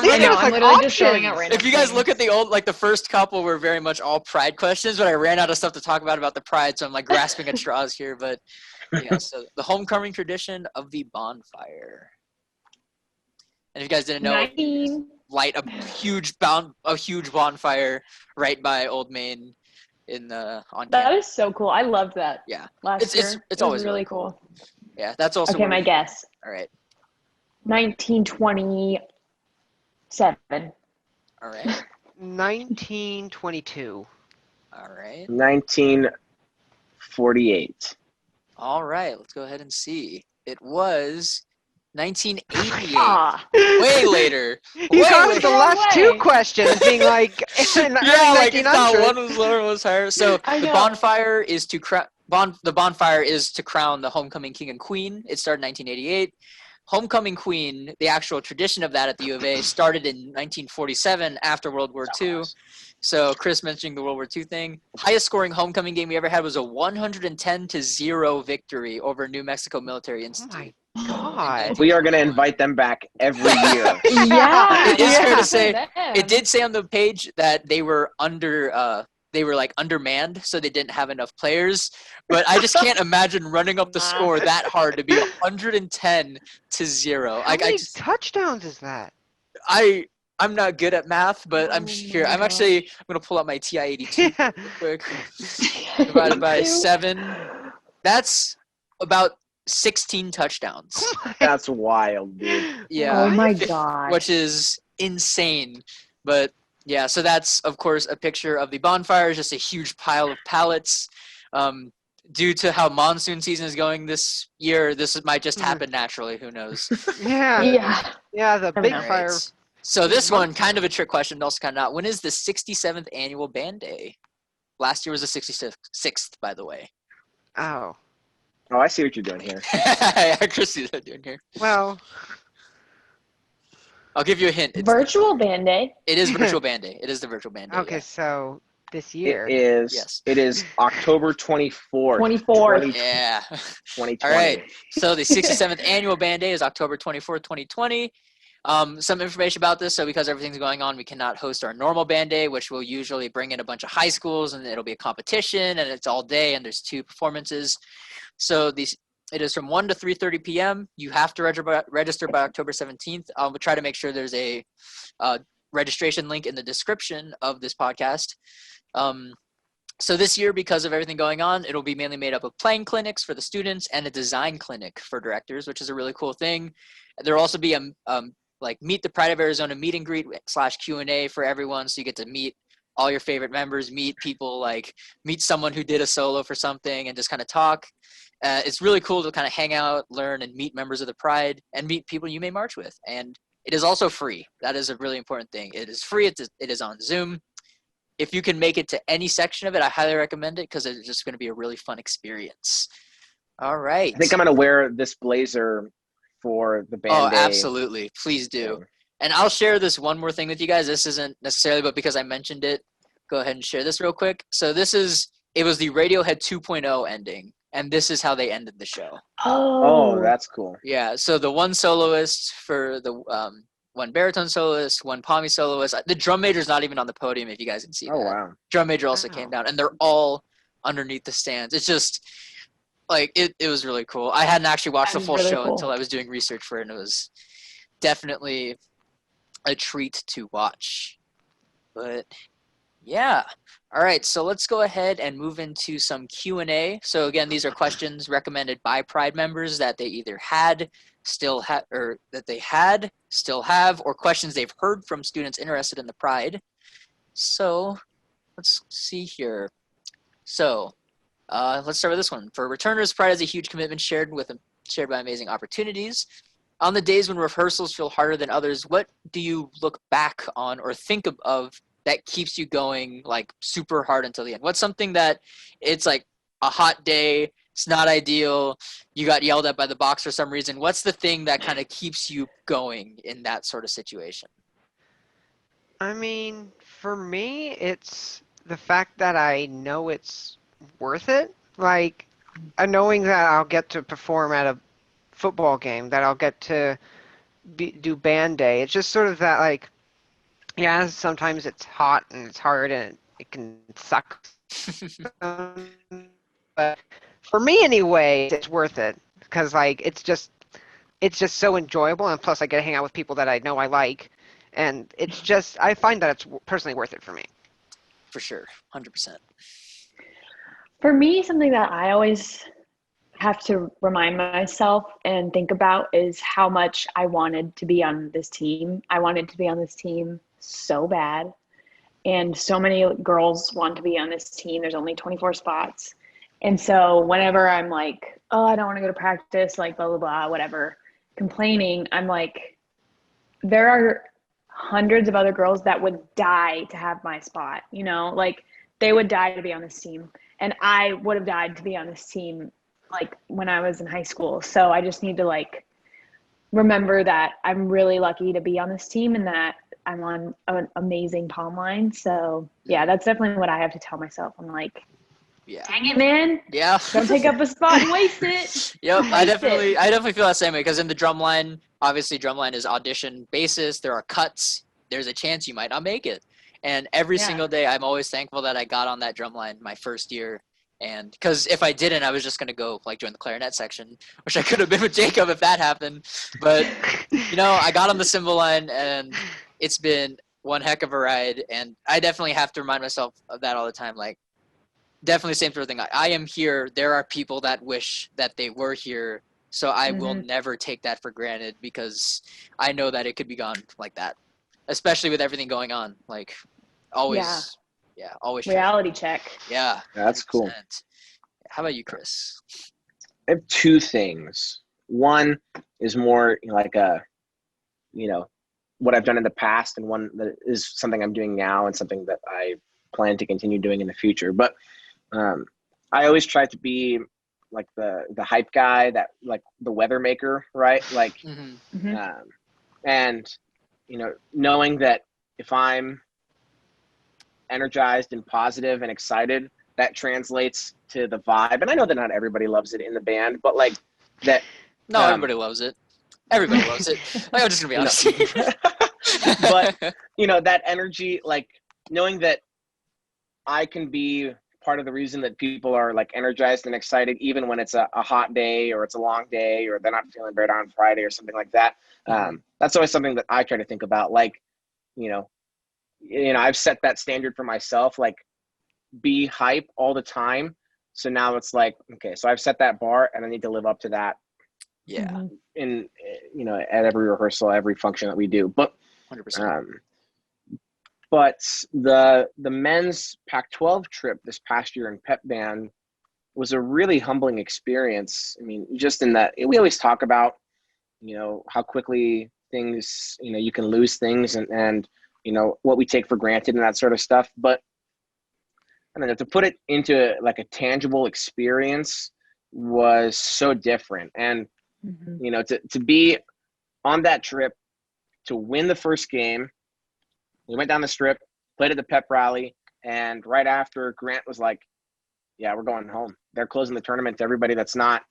literally just throwing out random If you guys look at the old, the first couple were very much all pride questions, but I ran out of stuff to talk about the pride, so I'm grasping at straws here. But yeah, so the homecoming tradition of the bonfire. And if you guys didn't know, light a huge bonfire right by Old Main on campus. That is so cool. I loved that. Yeah, last year. It's always really cool. Yeah, that's also okay. My guess. All right. 1927. All right. 1922. All right. 1948. All right. Let's go ahead and see. It was 1988. Way later. You got with the last two questions being like, it's not one was lower, one was higher. So the bonfire is to crown the homecoming king and queen. It started in 1988. Homecoming queen, the actual tradition of that at the U of A, started in 1947 after World War II. So Chris mentioning the World War II thing. Highest scoring homecoming game we ever had was a 110-0 victory over New Mexico Military Institute. Oh my God. We are going to invite them back every year. Yeah. It is fair to say, it did say on the page that they were undermanned, so they didn't have enough players. But I just can't imagine running up the score that hard to be 110-0. How many touchdowns is that? I'm not good at math, but I'm sure. I'm going to pull out my TI-82 real quick. Divided by 7. That's about 16 touchdowns. That's wild, dude. Yeah. Oh my God. Which is insane. But yeah, so that's, of course, a picture of the bonfire, just a huge pile of pallets. Due to how monsoon season is going this year, this might just happen naturally. Who knows? Yeah, the big fire. So this one, kind of a trick question, but also kind of not. When is the 67th annual band day? Last year was the 66th, by the way. Oh, I see what you're doing here. I see what you're doing here. Well, I'll give you a hint. Virtual band day. It is virtual band day. It is the virtual band day. Okay, so this year. It is October 24th. 24th. Yeah. 2020. All right. So the 67th annual band day is October 24th, 2020. Some information about this. So because everything's going on, we cannot host our normal band day, which will usually bring in a bunch of high schools, and it'll be a competition, and it's all day, and there's 2 performances. So it is from 1 to 3:30 p.m. You have to register by October 17th. We'll try to make sure there's a registration link in the description of this podcast. So this year, because of everything going on, it'll be mainly made up of playing clinics for the students and a design clinic for directors, which is a really cool thing. There'll also be a Meet the Pride of Arizona meet and greet / Q&A for everyone. So you get to meet all your favorite members, meet people, meet someone who did a solo for something and just kind of talk. It's really cool to kind of hang out, learn, and meet members of the Pride and meet people you may march with. And it is also free. That is a really important thing. It is free. It is on Zoom. if you can make it to any section of it, I highly recommend it because it's just going to be a really fun experience. All right. I think I'm going to wear this blazer for the band Oh, day. absolutely. Please do. And I'll share this one more thing with you guys. This isn't necessarily, but because I mentioned it, go ahead and share this real quick. So it was the Radiohead 2.0 ending, and this is how they ended the show. Oh, that's cool. Yeah, so the one soloist for the one baritone soloist, one pommy soloist. The drum major's not even on the podium if you guys can see that. Wow. Drum major also came down, and they're all underneath the stands. It's just, like, it was really cool. I hadn't actually watched the full show until I was doing research for it, and it was definitely a treat to watch. But yeah. All right, so let's go ahead and move into some Q&A. So again, these are questions recommended by Pride members that they either had, still have, or that they had, still have, or questions they've heard from students interested in the Pride. So let's see here. So let's start with this one. For returners, Pride is a huge commitment shared by amazing opportunities. On the days when rehearsals feel harder than others, what do you look back on or think of that keeps you going like super hard until the end? What's something that it's like a hot day, it's not ideal, you got yelled at by the box for some reason. What's the thing that kind of keeps you going in that sort of situation? I mean, for me, it's the fact that I know it's worth it. Like, knowing that I'll get to perform at a football game, that I'll get to do band day. It's just sort of that, like, yeah, sometimes it's hot and it's hard and it can suck. But for me anyway, it's worth it because, like, it's just so enjoyable, and plus I get to hang out with people that I know I like, and it's just, I find that it's personally worth it for me. For sure, 100%. For me, something that I always have to remind myself and think about is how much I wanted to be on this team. I wanted to be on this team so bad. And so many girls want to be on this team. There's only 24 spots. And so whenever I'm like, oh, I don't want to go to practice, like blah, blah, blah, whatever, complaining, I'm like, there are hundreds of other girls that would die to have my spot, you know, like they would die to be on this team. And I would have died to be on this team like when I was in high school. So I just need to like remember that I'm really lucky to be on this team and that I'm on an amazing pomline. So yeah, that's definitely what I have to tell myself. I'm like, yeah, dang it, man. Yeah. Don't take up a spot and waste it. Yep. I definitely feel that same way because in the drumline, obviously drumline is audition basis. There are cuts. There's a chance you might not make it. And every single day, I'm always thankful that I got on that drumline my first year. And because if I didn't, I was just going to go like join the clarinet section, which I could have been with Jacob if that happened. But, you know, I got on the cymbal line and it's been one heck of a ride. And I definitely have to remind myself of that all the time. Like, definitely same sort of thing. I am here. There are people that wish that they were here. So I will never take that for granted because I know that it could be gone like that, especially with everything going on. Like, always. Yeah, always reality check. Yeah. That's 100%. Cool. How about you, Chris? I have two things. One is more like what I've done in the past, and one that is something I'm doing now and something that I plan to continue doing in the future. But I always try to be like the hype guy, that like the weather maker, right? Like, and knowing that if I'm energized and positive and excited, that translates to the vibe. And I know that not everybody loves it in the band, but like that. No, everybody loves it. Everybody loves it. Like, I'm just gonna be honest. But that energy, like knowing that I can be part of the reason that people are like energized and excited, even when it's a hot day or it's a long day or they're not feeling great on Friday or something like that. That's always something that I try to think about. Like, I've set that standard for myself, like be hype all the time. So now it's like, okay, so I've set that bar and I need to live up to that. Yeah. In, at every rehearsal, every function that we do, but 100%. But the men's Pac-12 trip this past year in pep band was a really humbling experience. I mean, just in that we always talk about, how quickly things, you can lose things and what we take for granted and that sort of stuff. But I don't know, to put it into like a tangible experience was so different. And, you know, to be on that trip, to win the first game, we went down the strip, played at the pep rally, and right after, Grant was like, yeah, we're going home. They're closing the tournament to everybody that's not,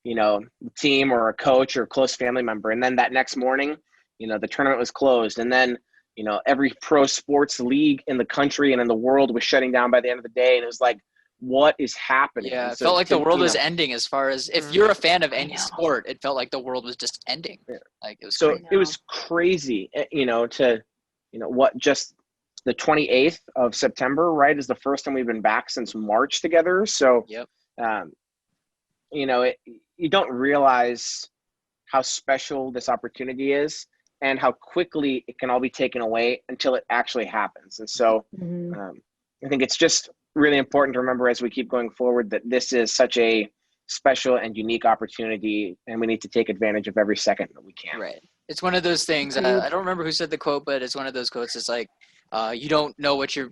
you know, the team or a coach or a close family member. And then that next morning, you know, the tournament was closed. And then, you know, every pro sports league in the country and in the world was shutting down by the end of the day. And it was like, what is happening? Yeah, And it so, felt like the world you was know, ending as far as if you're a fan of any know. sport, it felt like the world was just ending. yeah. Like it was So crazy. it was crazy, you know, to, you know, what, just the 28th of September, right, is the first time we've been back since March together. So, Yep. You know, you don't realize how special this opportunity is and how quickly it can all be taken away until it actually happens. And so I think it's just really important to remember as we keep going forward that this is such a special and unique opportunity, and we need to take advantage of every second that we can. Right. It's one of those things. I don't remember who said the quote, but it's one of those quotes. It's like, you don't know what you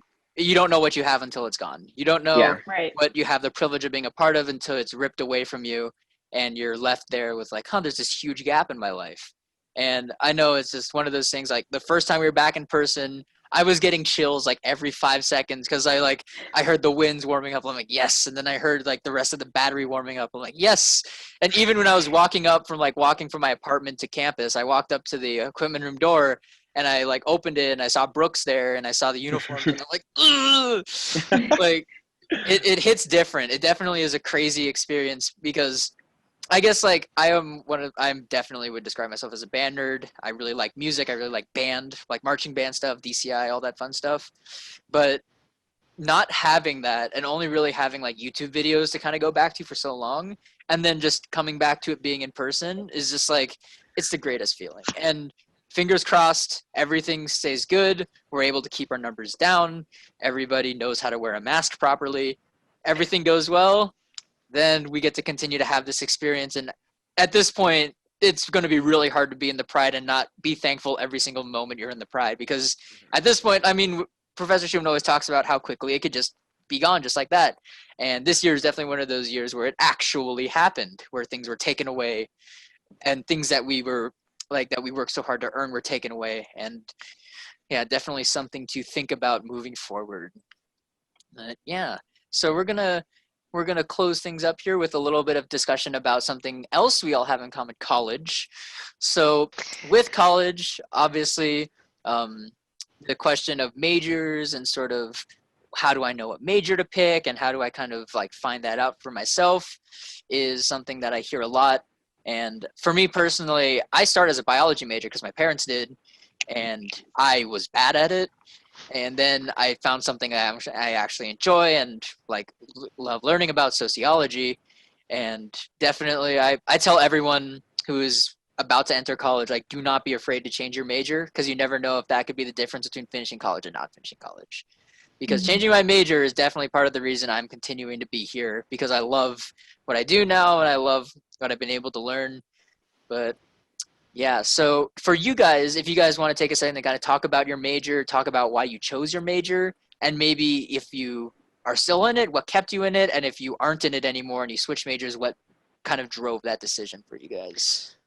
have until it's gone. You don't know what you have the privilege of being a part of until it's ripped away from you, and you're left there with like, there's this huge gap in my life. And I know it's just one of those things. Like the first time we were back in person, I was getting chills like every 5 seconds because I heard the winds warming up. I'm like, yes. And then I heard like the rest of the battery warming up. I'm like, yes. And even when I was walking from my apartment to campus, I walked up to the equipment room door and I like opened it and I saw Brooks there and I saw the uniforms and I'm like, ugh! Like it hits different. It definitely is a crazy experience because I guess like I'm definitely would describe myself as a band nerd. I really like music. I really like band, like marching band stuff, DCI, all that fun stuff. But not having that and only really having like YouTube videos to kind of go back to for so long and then just coming back to it being in person is just like, it's the greatest feeling. And fingers crossed, everything stays good. We're able to keep our numbers down. Everybody knows how to wear a mask properly. Everything goes well. Then we get to continue to have this experience. And at this point, it's going to be really hard to be in the Pride and not be thankful every single moment you're in the Pride. Because at this point, I mean, Professor Shoopman always talks about how quickly it could just be gone just like that. And this year is definitely one of those years where it actually happened, where things were taken away and things that we worked so hard to earn were taken away. And yeah, definitely something to think about moving forward. Yeah. So we're gonna close things up here with a little bit of discussion about something else we all have in common, college. So with college, obviously, the question of majors and sort of how do I know what major to pick and how do I kind of like find that out for myself is something that I hear a lot. And for me personally, I started as a biology major because my parents did, and I was bad at it. And then I found something I actually enjoy and like love learning about, sociology. And definitely I tell everyone who is about to enter college, like, do not be afraid to change your major because you never know if that could be the difference between finishing college and not finishing college. Because changing my major is definitely part of the reason I'm continuing to be here because I love what I do now and I love what I've been able to learn. But yeah, so for you guys, if you guys want to take a second to kind of talk about your major, talk about why you chose your major, and maybe if you are still in it, what kept you in it, and if you aren't in it anymore and you switch majors, what kind of drove that decision for you guys?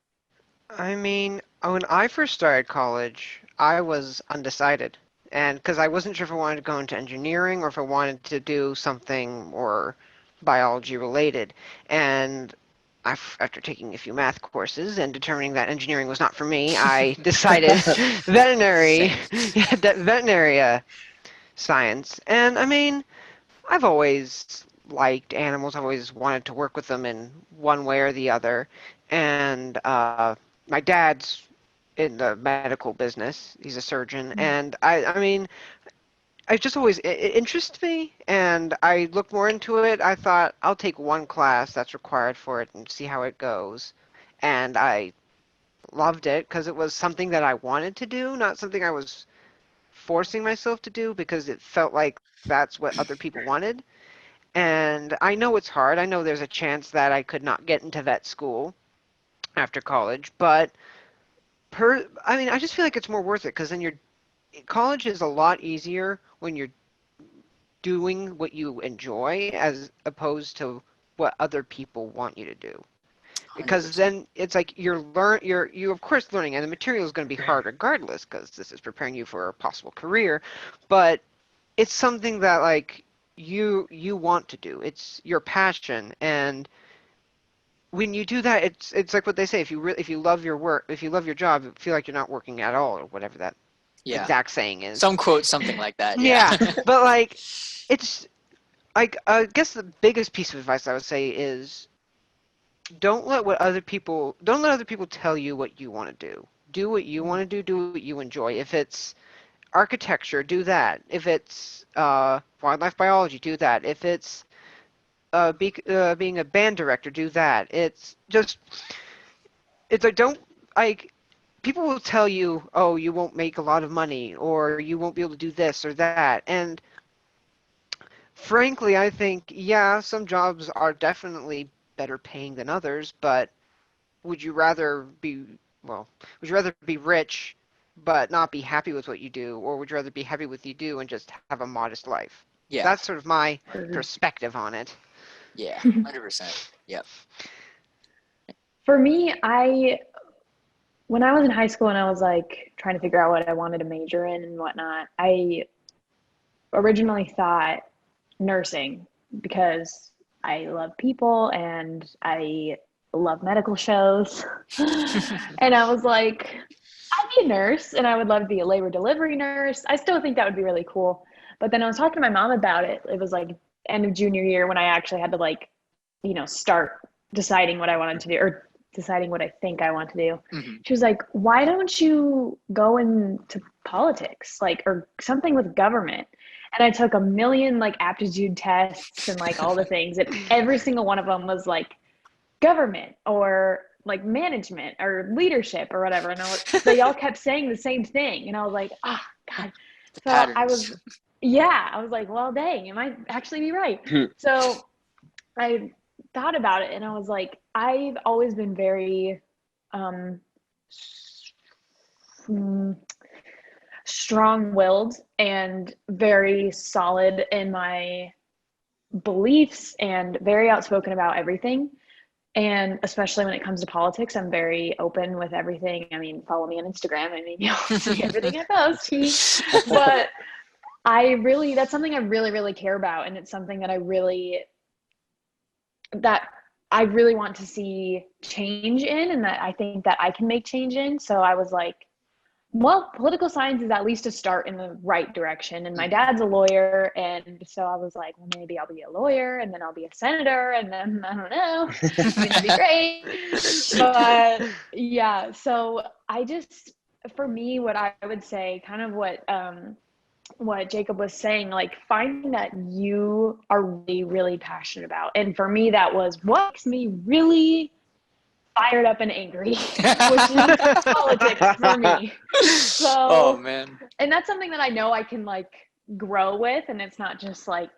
I mean, when I first started college, I was undecided. And because I wasn't sure if I wanted to go into engineering or if I wanted to do something more biology related. And after taking a few math courses and determining that engineering was not for me, I decided veterinary, veterinary science. And I mean, I've always liked animals. I've always wanted to work with them in one way or the other. And my dad's in the medical business. He's a surgeon. And I mean, I just always, it interests me. And I looked more into it. I thought, I'll take one class that's required for it and see how it goes. And I loved it because it was something that I wanted to do, not something I was forcing myself to do because it felt like that's what other people wanted. And I know it's hard. I know there's a chance that I could not get into vet school after college, but I mean, I just feel like it's more worth it because then college is a lot easier when you're doing what you enjoy as opposed to what other people want you to do. Because 100%. then it's like you're of course learning, and the material is going to be hard regardless, because this is preparing you for a possible career, but it's something that like you want to do. It's your passion, and when you do that, it's like what they say: if you love your work, if you love your job, you feel like you're not working at all, or whatever that Yeah. exact saying is. Some quote something like that. Yeah, but like it's like I guess the biggest piece of advice I would say is don't let other people tell you what you want to do. Do what you want to do. Do what you enjoy. If it's architecture, do that. If it's wildlife biology, do that. If it's being a band director, do that. It's like don't like people will tell you, oh, you won't make a lot of money, or you won't be able to do this or that, and frankly, I think yeah, some jobs are definitely better paying than others, but would you rather be rich but not be happy with what you do, or would you rather be happy with what you do and just have a modest life? Yeah. That's sort of my perspective on it. Yeah, 100%. Yep. For me, when I was in high school and I was like trying to figure out what I wanted to major in and whatnot, I originally thought nursing because I love people and I love medical shows. And I was like, I'd be a nurse and I would love to be a labor delivery nurse. I still think that would be really cool. But then I was talking to my mom about it. It was like end of junior year when I actually had to like, start deciding what I wanted to do or deciding what I think I want to do. Mm-hmm. She was like, why don't you go into politics, like, or something with government? And I took a million like aptitude tests and like all the things, and every single one of them was like government or like management or leadership or whatever. And they all kept saying the same thing. And I was like, oh God. So I was like, well, dang, it might actually be right. So I thought about it and I was like, I've always been very strong-willed and very solid in my beliefs and very outspoken about everything. And especially when it comes to politics, I'm very open with everything. I mean, follow me on Instagram. I mean, you'll see everything I post. But that's something I really, really care about. And it's something that I really want to see change in, and that I think that I can make change in. So I was like, well, political science is at least a start in the right direction. And my dad's a lawyer. And so I was like, well, maybe I'll be a lawyer and then I'll be a senator. And then I don't know, it'd be great. But yeah, so for me, what I would say, kind of what Jacob was saying, like finding that you are really, really passionate about. And for me, that was what makes me really fired up and angry, which is politics for me. So, oh man. And that's something that I know I can like grow with, and it's not just like,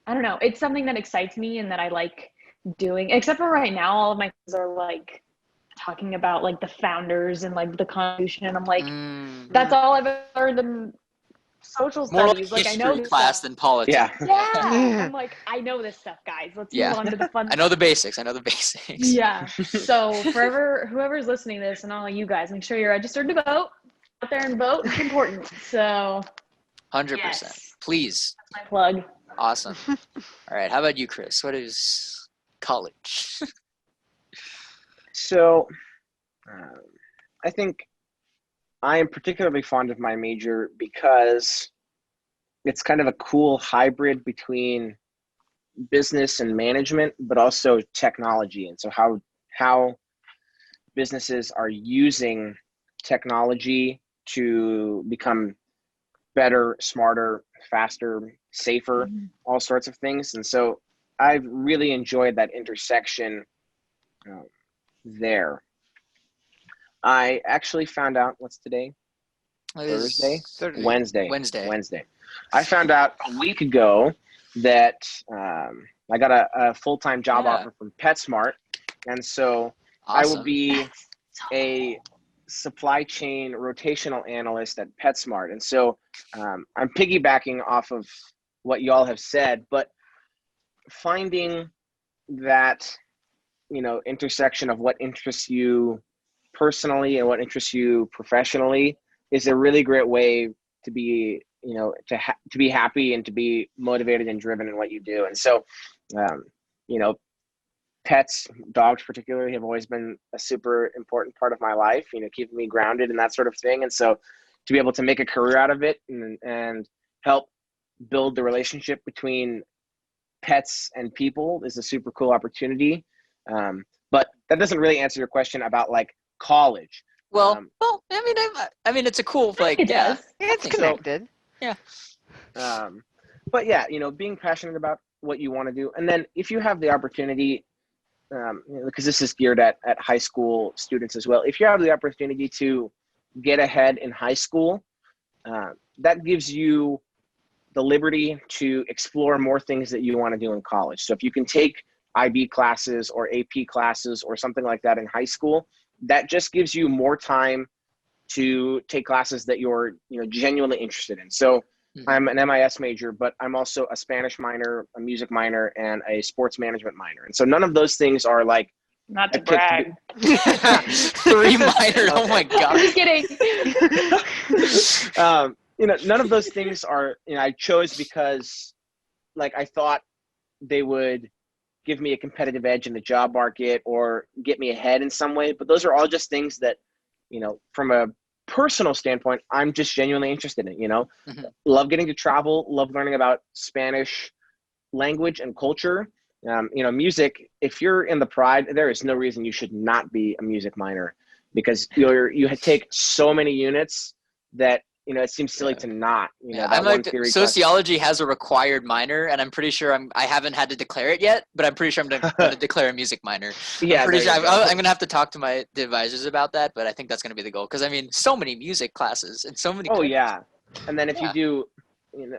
I don't know, it's something that excites me and that I like doing, except for right now, all of my kids are like talking about like the founders and like the Constitution, and I'm like, that's all I've ever learned in social studies. More like I know this class stuff. than politics. Yeah. I'm like, I know this stuff, guys. Let's move on to the fun I know the basics. Yeah. So whoever's listening to this and all of you guys, make sure you're registered to vote. Out there and vote. It's important. So 100%. Yes. Please. That's my plug. Awesome. All right. How about you, Chris? What is college? So I think I am particularly fond of my major because it's kind of a cool hybrid between business and management, but also technology. And so how businesses are using technology to become better, smarter, faster, safer, all sorts of things. And so I've really enjoyed that intersection there. I actually found out, what's today? Thursday? Wednesday. I found out a week ago that I got a full-time job offer from PetSmart. And so awesome. I will be a supply chain rotational analyst at PetSmart. And so I'm piggybacking off of what y'all have said, but finding that, intersection of what interests you personally and what interests you professionally is a really great way to be, to be happy and to be motivated and driven in what you do. And so, pets, dogs particularly, have always been a super important part of my life, keeping me grounded and that sort of thing. And so to be able to make a career out of it and help build the relationship between pets and people is a super cool opportunity. But that doesn't really answer your question about like college. Well, I mean, it's a cool, like, it yeah, does. It's connected. Yeah. But yeah, being passionate about what you want to do. And then if you have the opportunity, because this is geared at high school students as well, if you have the opportunity to get ahead in high school, that gives you the liberty to explore more things that you want to do in college. So if you can take IB classes or AP classes or something like that in high school, that just gives you more time to take classes that you're genuinely interested in. So I'm an MIS major, but I'm also a Spanish minor, a music minor, and a sports management minor. And so none of those things are like Not to brag. 3 minor. Oh my god. Just kidding. None of those things are, I chose because like I thought they would give me a competitive edge in the job market or get me ahead in some way. But those are all just things that, from a personal standpoint, I'm just genuinely interested in, love getting to travel, love learning about Spanish language and culture. Music, if you're in the Pride, there is no reason you should not be a music minor, because you take so many units that it seems silly to not. I'm like, sociology has a required minor, and I'm pretty sure I haven't had to declare it yet, but I'm pretty sure I'm going to declare a music minor. Yeah, I'm pretty sure I'm going to have to talk to my advisors about that, but I think that's going to be the goal, because I mean, so many music classes and so many. Oh yeah, and then if you do,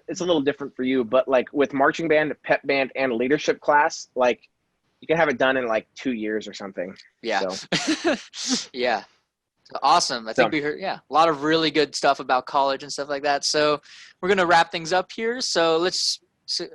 it's a little different for you, but like with marching band, pep band, and leadership class, like you can have it done in like 2 years or something. Yeah. So. Yeah. Awesome. I think we heard, a lot of really good stuff about college and stuff like that. So we're going to wrap things up here. So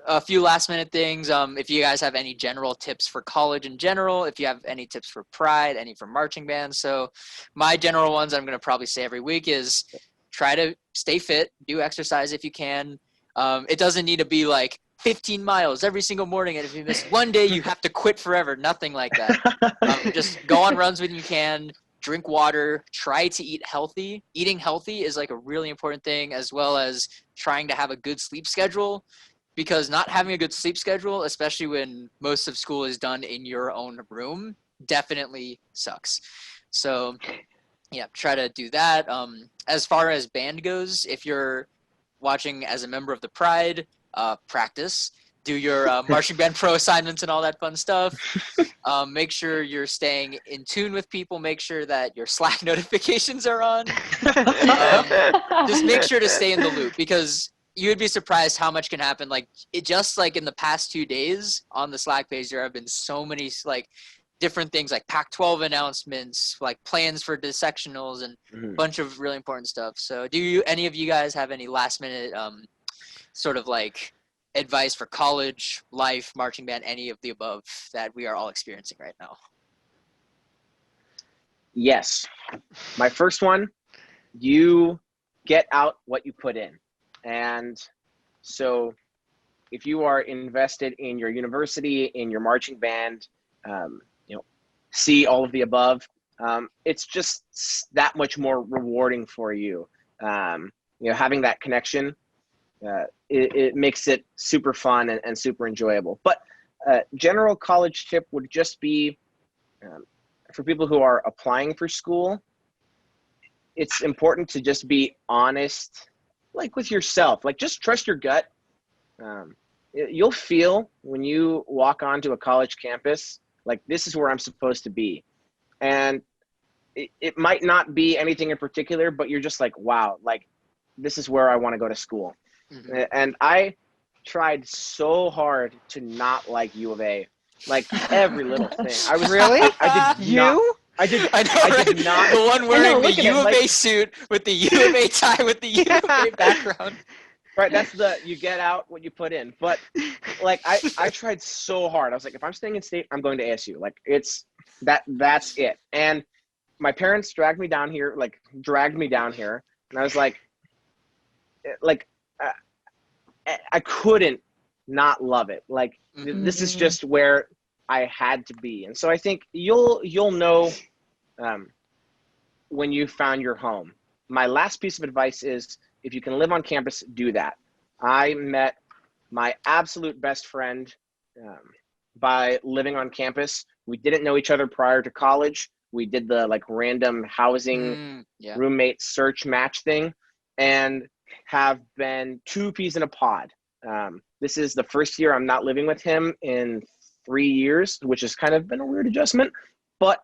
a few last minute things. If you guys have any general tips for college in general, if you have any tips for Pride, any for marching bands. So my general ones I'm going to probably say every week is try to stay fit, do exercise if you can. It doesn't need to be like 15 miles every single morning, and if you miss one day, you have to quit forever. Nothing like that. Just go on runs when you can. Drink water, try to eat healthy. Eating healthy is like a really important thing, as well as trying to have a good sleep schedule, because not having a good sleep schedule, especially when most of school is done in your own room, definitely sucks. So yeah, try to do that. As far as band goes, if you're watching as a member of the Pride, practice. Do your marching band pro assignments and all that fun stuff. Make sure you're staying in tune with people. Make sure that your Slack notifications are on. Just make sure to stay in the loop, because you'd be surprised how much can happen. Like just like in the past 2 days on the Slack page, there have been so many like different things, like Pac-12 announcements, like plans for dissectionals, and a bunch of really important stuff. So any of you guys have any last minute sort of like advice for college life, marching band, any of the above that we are all experiencing right now? Yes. My first one, you get out what you put in. And so if you are invested in your university, in your marching band, see all of the above, it's just that much more rewarding for you. Having that connection, it makes it super fun and super enjoyable. But general college tip would just be for people who are applying for school, it's important to just be honest, like with yourself. Like just trust your gut. You'll feel when you walk onto a college campus, like this is where I'm supposed to be. And it might not be anything in particular, but you're just like, wow, like this is where I want to go to school. Mm-hmm. And I tried so hard to not like U of A, like every little thing. I was really? I did you? Not, I did. I know, I did not. The one wearing the U of A suit with the U of A tie with the U of A background. Right, that's you get out what you put in. But like I tried so hard. I was like, if I'm staying in state, I'm going to ASU. Like that's it. And my parents dragged me down here, and I was like I couldn't not love it. Like this is just where I had to be. And so I think you'll know when you found your home. My last piece of advice is, if you can live on campus, do that. I met my absolute best friend by living on campus. We didn't know each other prior to college. We did the like random housing roommate search match thing, and have been two peas in a pod. This is the first year I'm not living with him in 3 years, which has kind of been a weird adjustment. But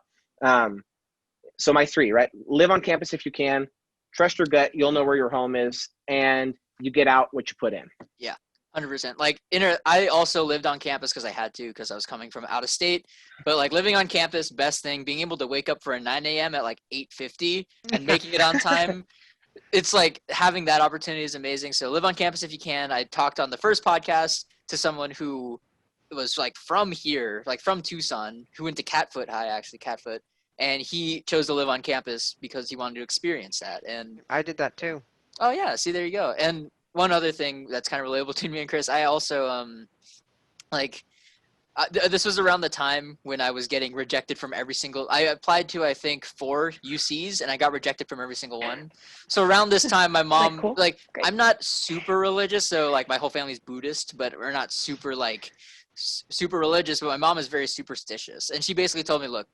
so my three, right? Live on campus if you can. Trust your gut. You'll know where your home is, and you get out what you put in. Yeah, 100%. Like I also lived on campus because I had to, because I was coming from out of state. But like living on campus, best thing, being able to wake up for a 9 a.m. at like 8:50 and making it on time. It's like having that opportunity is amazing. So live on campus if you can. I talked on the first podcast to someone who was like from here, like from Tucson, who went to Catfoot High, actually Catfoot. And he chose to live on campus because he wanted to experience that. And I did that too. Oh yeah, see, there you go. And one other thing that's kind of relatable to me and Chris, I also this was around the time when I was getting rejected from every single. I applied to I think 4 UCs and I got rejected from every single one. So around this time, my mom cool? I'm not super religious, so like my whole family's Buddhist, but we're not super religious. But my mom is very superstitious, and she basically told me, look,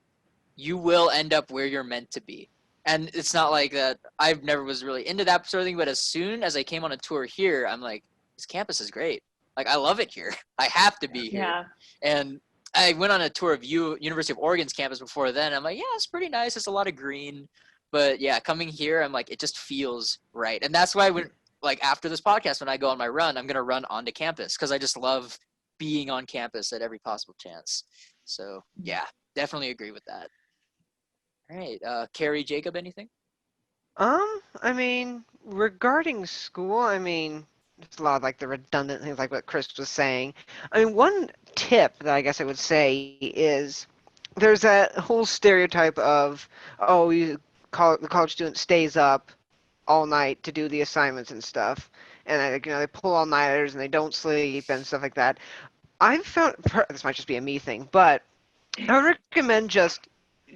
you will end up where you're meant to be. And it's not like that. I never was really into that sort of thing. But as soon as I came on a tour here, I'm like, this campus is great. Like, I love it here. I have to be here. Yeah. And I went on a tour of University of Oregon's campus before then. I'm like, yeah, it's pretty nice. It's a lot of green. But yeah, coming here, I'm like, it just feels right. And that's why after this podcast, when I go on my run, I'm going to run onto campus because I just love being on campus at every possible chance. So yeah, definitely agree with that. All right, Cary, Jacob, anything? I mean, regarding school, I mean, it's a lot of like the redundant things like what Chris was saying. I mean, one tip that I guess I would say is there's that whole stereotype of, oh, the college student stays up all night to do the assignments and stuff, and they pull all-nighters and they don't sleep and stuff like that. I've found, this might just be a me thing, but I would recommend just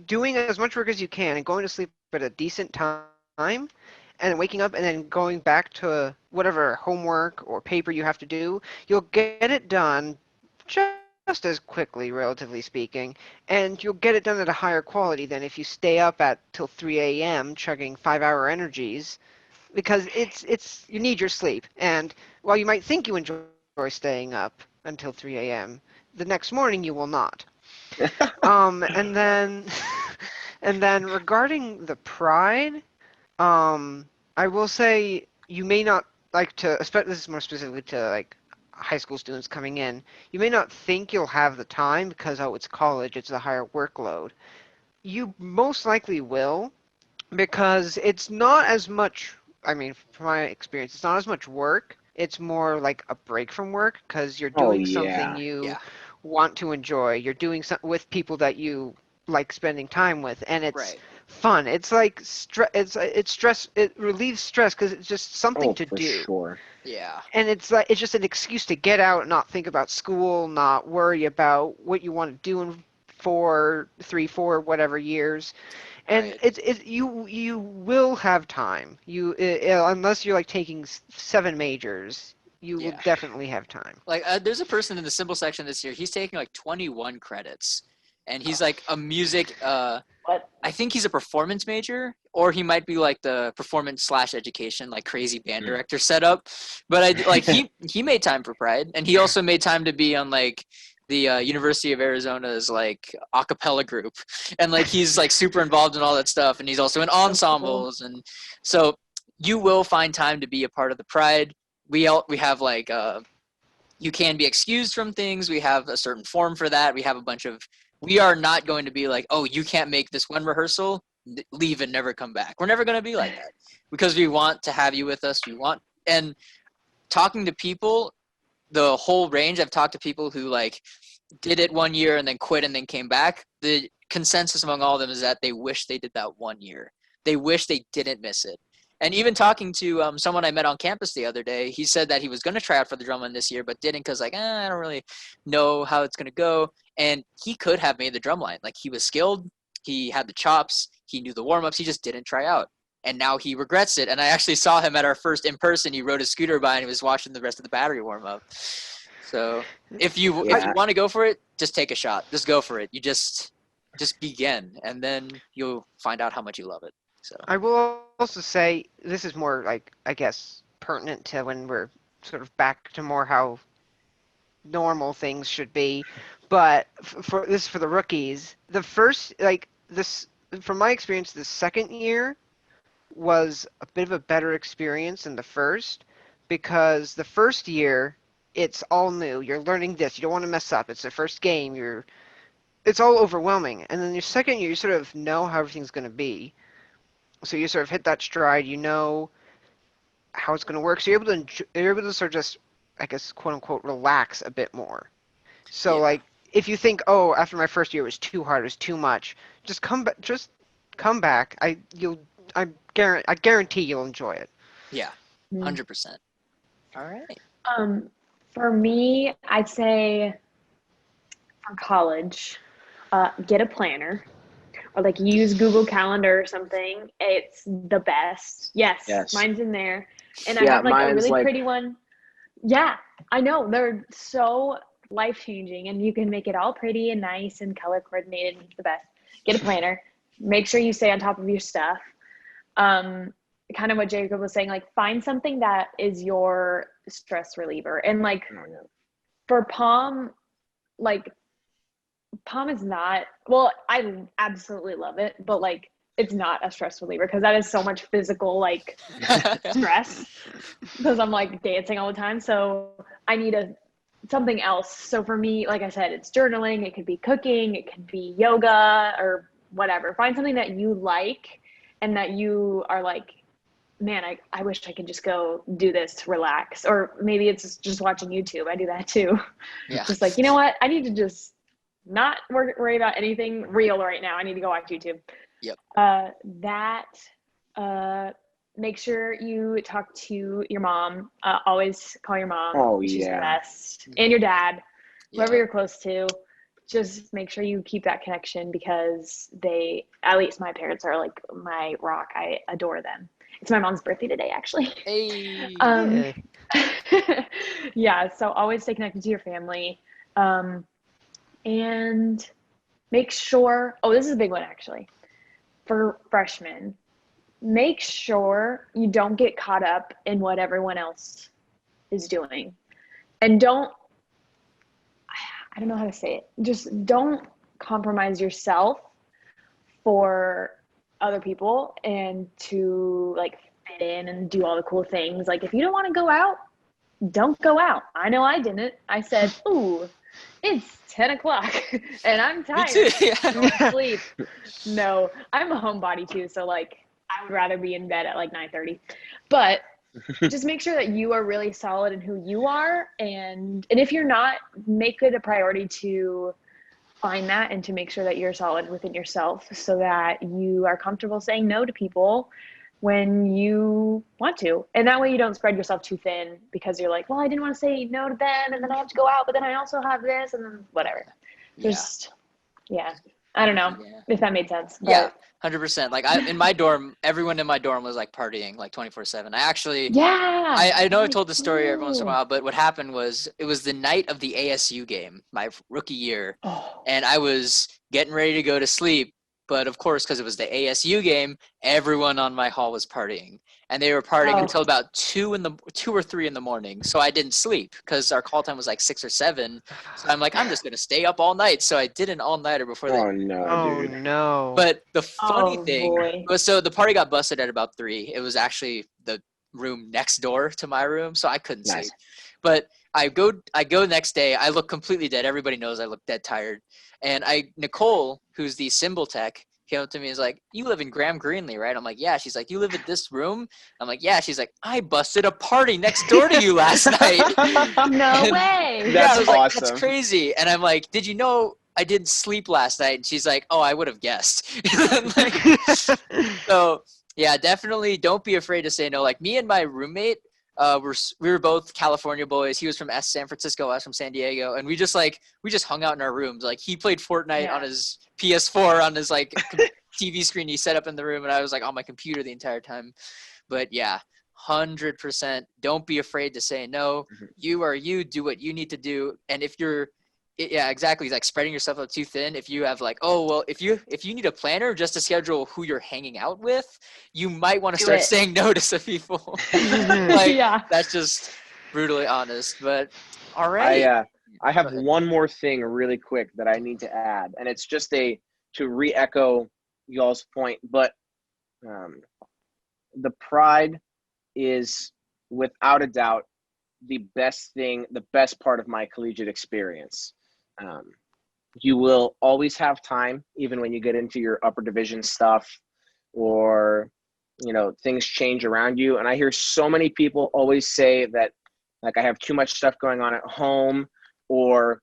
doing as much work as you can and going to sleep at a decent time and waking up and then going back to whatever homework or paper you have to do. You'll get it done just as quickly, relatively speaking, and you'll get it done at a higher quality than if you stay up till 3 a.m. chugging 5-hour energies, because you need your sleep. And while you might think you enjoy staying up until 3 a.m., the next morning you will not. And then regarding the pride, I will say you may not like to, especially this is more specifically to like high school students coming in, you may not think you'll have the time because, oh, it's college, it's a higher workload. You most likely will, because it's not as much, I mean, from my experience, it's not as much work. It's more like a break from work because you're doing something you want to enjoy. You're doing something with people that you like spending time with, and it's fun. It's like it's stress. It relieves stress because it's just something to do. Sure. Yeah. And it's just an excuse to get out and not think about school, not worry about what you want to do in 4, whatever years. And you will have time. Unless you're like taking 7 majors, you will definitely have time. Like there's a person in the cymbal section this year. He's taking like 21 credits, and he's like a music. What? I think he's a performance major, or he might be like the performance/education, like crazy band director setup. But he made time for Pride, and he also made time to be on like the University of Arizona's like a cappella group, and like he's like super involved in all that stuff, and he's also in ensembles, and so you will find time to be a part of the Pride. We have like you can be excused from things. We have a certain form for that. We have a bunch of. We are not going to be like, oh, you can't make this one rehearsal, leave and never come back. We're never going to be like that because we want to have you with us. We want and talking to people, the whole range, I've talked to people who like did it 1 year and then quit and then came back. The consensus among all of them is that they wish they did that 1 year. They wish they didn't miss it. And even talking to someone I met on campus the other day, he said that he was going to try out for the drumline this year, but didn't because, like, I don't really know how it's going to go. And he could have made the drumline. Like, he was skilled. He had the chops. He knew the warm-ups. He just didn't try out. And now he regrets it. And I actually saw him at our first in-person. He rode his scooter by and he was watching the rest of the battery warm-up. So if you want to go for it, just take a shot. Just go for it. You just begin, and then you'll find out how much you love it. So I will also say this is more like, I guess, pertinent to when we're sort of back to more how normal things should be. But for the rookies, the first, like, this, from my experience, the second year was a bit of a better experience than the first, because the first year it's all new. You're learning this. You don't want to mess up. It's the first game. It's all overwhelming. And then your second year, you sort of know how everything's going to be. So you sort of hit that stride. You know how it's going to work. So you're able to sort of just, I guess, quote unquote, relax a bit more. So like, if you think, oh, after my first year it was too hard, it was too much, just come back. Just come back. I guarantee you'll enjoy it. Yeah, 100%. All right. For me, I'd say for college, get a planner or like use Google Calendar or something. It's the best. Yes. Mine's in there. And I have like a really pretty one. Yeah, I know. They're so life-changing, and you can make it all pretty and nice and color coordinated. It's the best. Get a planner. Make sure you stay on top of your stuff. Kind of what Jacob was saying, like find something that is your stress reliever. And like for Palm, like Palm is not, well, I absolutely love it, but like it's not a stress reliever because that is so much physical like stress because I'm like dancing all the time. So I need something else. So for me, like I said, it's journaling, it could be cooking, it could be yoga or whatever. Find something that you like and that you are like, man, I wish I could just go do this to relax. Or maybe it's just watching YouTube. I do that too. Yeah. Just like, you know what? I need to just not worry about anything real right now. I need to go watch YouTube. Yep. Make sure you talk to your mom. Always call your mom. Oh, She's the best. And your dad, whoever you're close to. Just make sure you keep that connection because at least my parents are like my rock. I adore them. It's my mom's birthday today, actually. Hey. Yeah, so always stay connected to your family. And make sure, this is a big one actually, for freshmen, make sure you don't get caught up in what everyone else is doing. And I don't know how to say it. Just don't compromise yourself for other people and to like fit in and do all the cool things. Like if you don't want to go out, don't go out. I know I didn't. I said, ooh, it's 10 o'clock and I'm tired. Me too. I want to sleep. No, I'm a homebody too. So like I would rather be in bed at like 9:30. But just make sure that you are really solid in who you are. And if you're not, make it a priority to find that and to make sure that you're solid within yourself so that you are comfortable saying no to people when you want to. And that way you don't spread yourself too thin because you're like, well, I didn't want to say no to them and then I have to go out, but then I also have this and then whatever. I don't know if that made sense. But. Yeah, 100%. Like in my dorm, everyone in my dorm was like partying like 24/7. I actually, I know I've told this story every once in a while, but what happened was it was the night of the ASU game, my rookie year, and I was getting ready to go to sleep. But of course, because it was the ASU game, everyone on my hall was partying, and they were partying until about 2 or 3 in the morning. So I didn't sleep because our call time was like 6 or 7. So I'm like, I'm just gonna stay up all night. So I did an all-nighter before that. Oh no, dude. No. But the funny thing was, so the party got busted at about 3. It was actually the room next door to my room, so I couldn't sleep. But I go next day. I look completely dead. Everybody knows I look dead tired. And Nicole, who's the cymbal tech, came up to me and was like, "You live in Graham Greenlee, right?" I'm like, "Yeah." She's like, "You live in this room?" I'm like, "Yeah." She's like, "I busted a party next door to you last night." No way. Yeah, I That's was like, awesome. "That's crazy." And I'm like, "Did you know I didn't sleep last night?" And she's like, "Oh, I would have guessed." Like, so yeah, definitely don't be afraid to say no. Like me and my roommate, we were both California boys. He was from San Francisco, I was from San Diego, and we just hung out in our rooms. Like he played Fortnite on his PS4 on his like TV screen he set up in the room, and I was like on my computer the entire time. But yeah, 100%, don't be afraid to say no. You are you. Do what you need to do, and if you're yeah, exactly. Like spreading yourself out too thin. If you have like, oh well, if you need a planner just to schedule who you're hanging out with, you might want to start saying no to some people. Like that's just brutally honest. But all right. I have one more thing really quick that I need to add, and it's just to re-echo y'all's point. But the Pride is without a doubt the best part of my collegiate experience. You will always have time, even when you get into your upper division stuff or, things change around you. And I hear so many people always say that, like, I have too much stuff going on at home or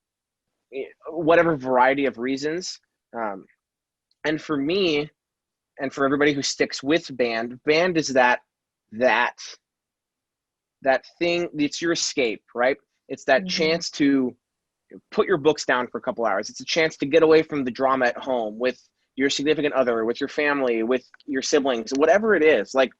whatever variety of reasons. And for me, and for everybody who sticks with band is that thing, it's your escape, right? It's that chance to put your books down for a couple hours. It's a chance to get away from the drama at home with your significant other, with your family, with your siblings, whatever it is. Like,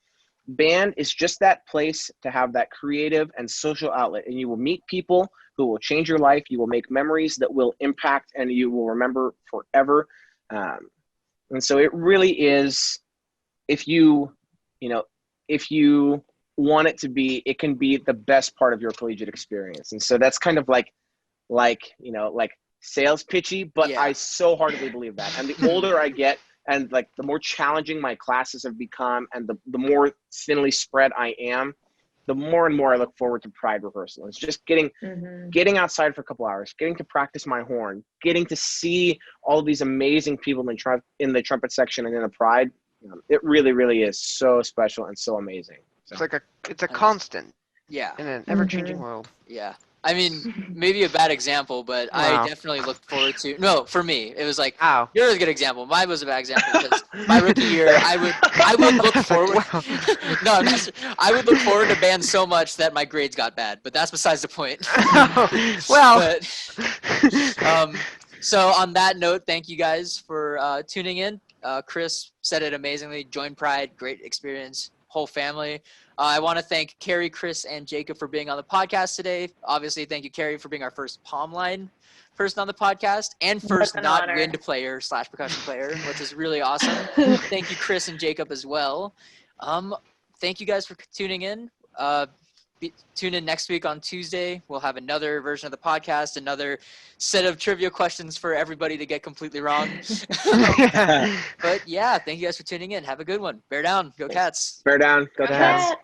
band is just that place to have that creative and social outlet, and you will meet people who will change your life. You will make memories that will impact and you will remember forever. And so it really is, if you want it to be, it can be the best part of your collegiate experience. And so that's kind of like sales pitchy, but I so heartedly believe that. And the older I get, and like the more challenging my classes have become, and the more thinly spread I am, the more and more I look forward to Pride rehearsal. It's just getting outside for a couple hours, getting to practice my horn, getting to see all of these amazing people in the trumpet section and in the Pride. It really, really is so special and so amazing. So. It's a constant. Yeah. In an ever-changing world. Yeah. I mean, maybe a bad example, but I definitely looked forward to. No, for me, it was like you're a good example. Mine was a bad example because my rookie year, I would look forward. I would look forward to band so much that my grades got bad. But that's besides the point. So on that note, thank you guys for tuning in. Chris said it amazingly. Join Pride, great experience, whole family. I want to thank Cary, Chris, and Jacob for being on the podcast today. Obviously, thank you, Cary, for being our first pomline person on the podcast and first not wind player / percussion player, which is really awesome. Thank you, Chris and Jacob, as well. Thank you guys for tuning in. Tune in next week on Tuesday. We'll have another version of the podcast, another set of trivia questions for everybody to get completely wrong. But yeah, thank you guys for tuning in. Have a good one. Bear down. Go Cats. Bear down. Go Cats.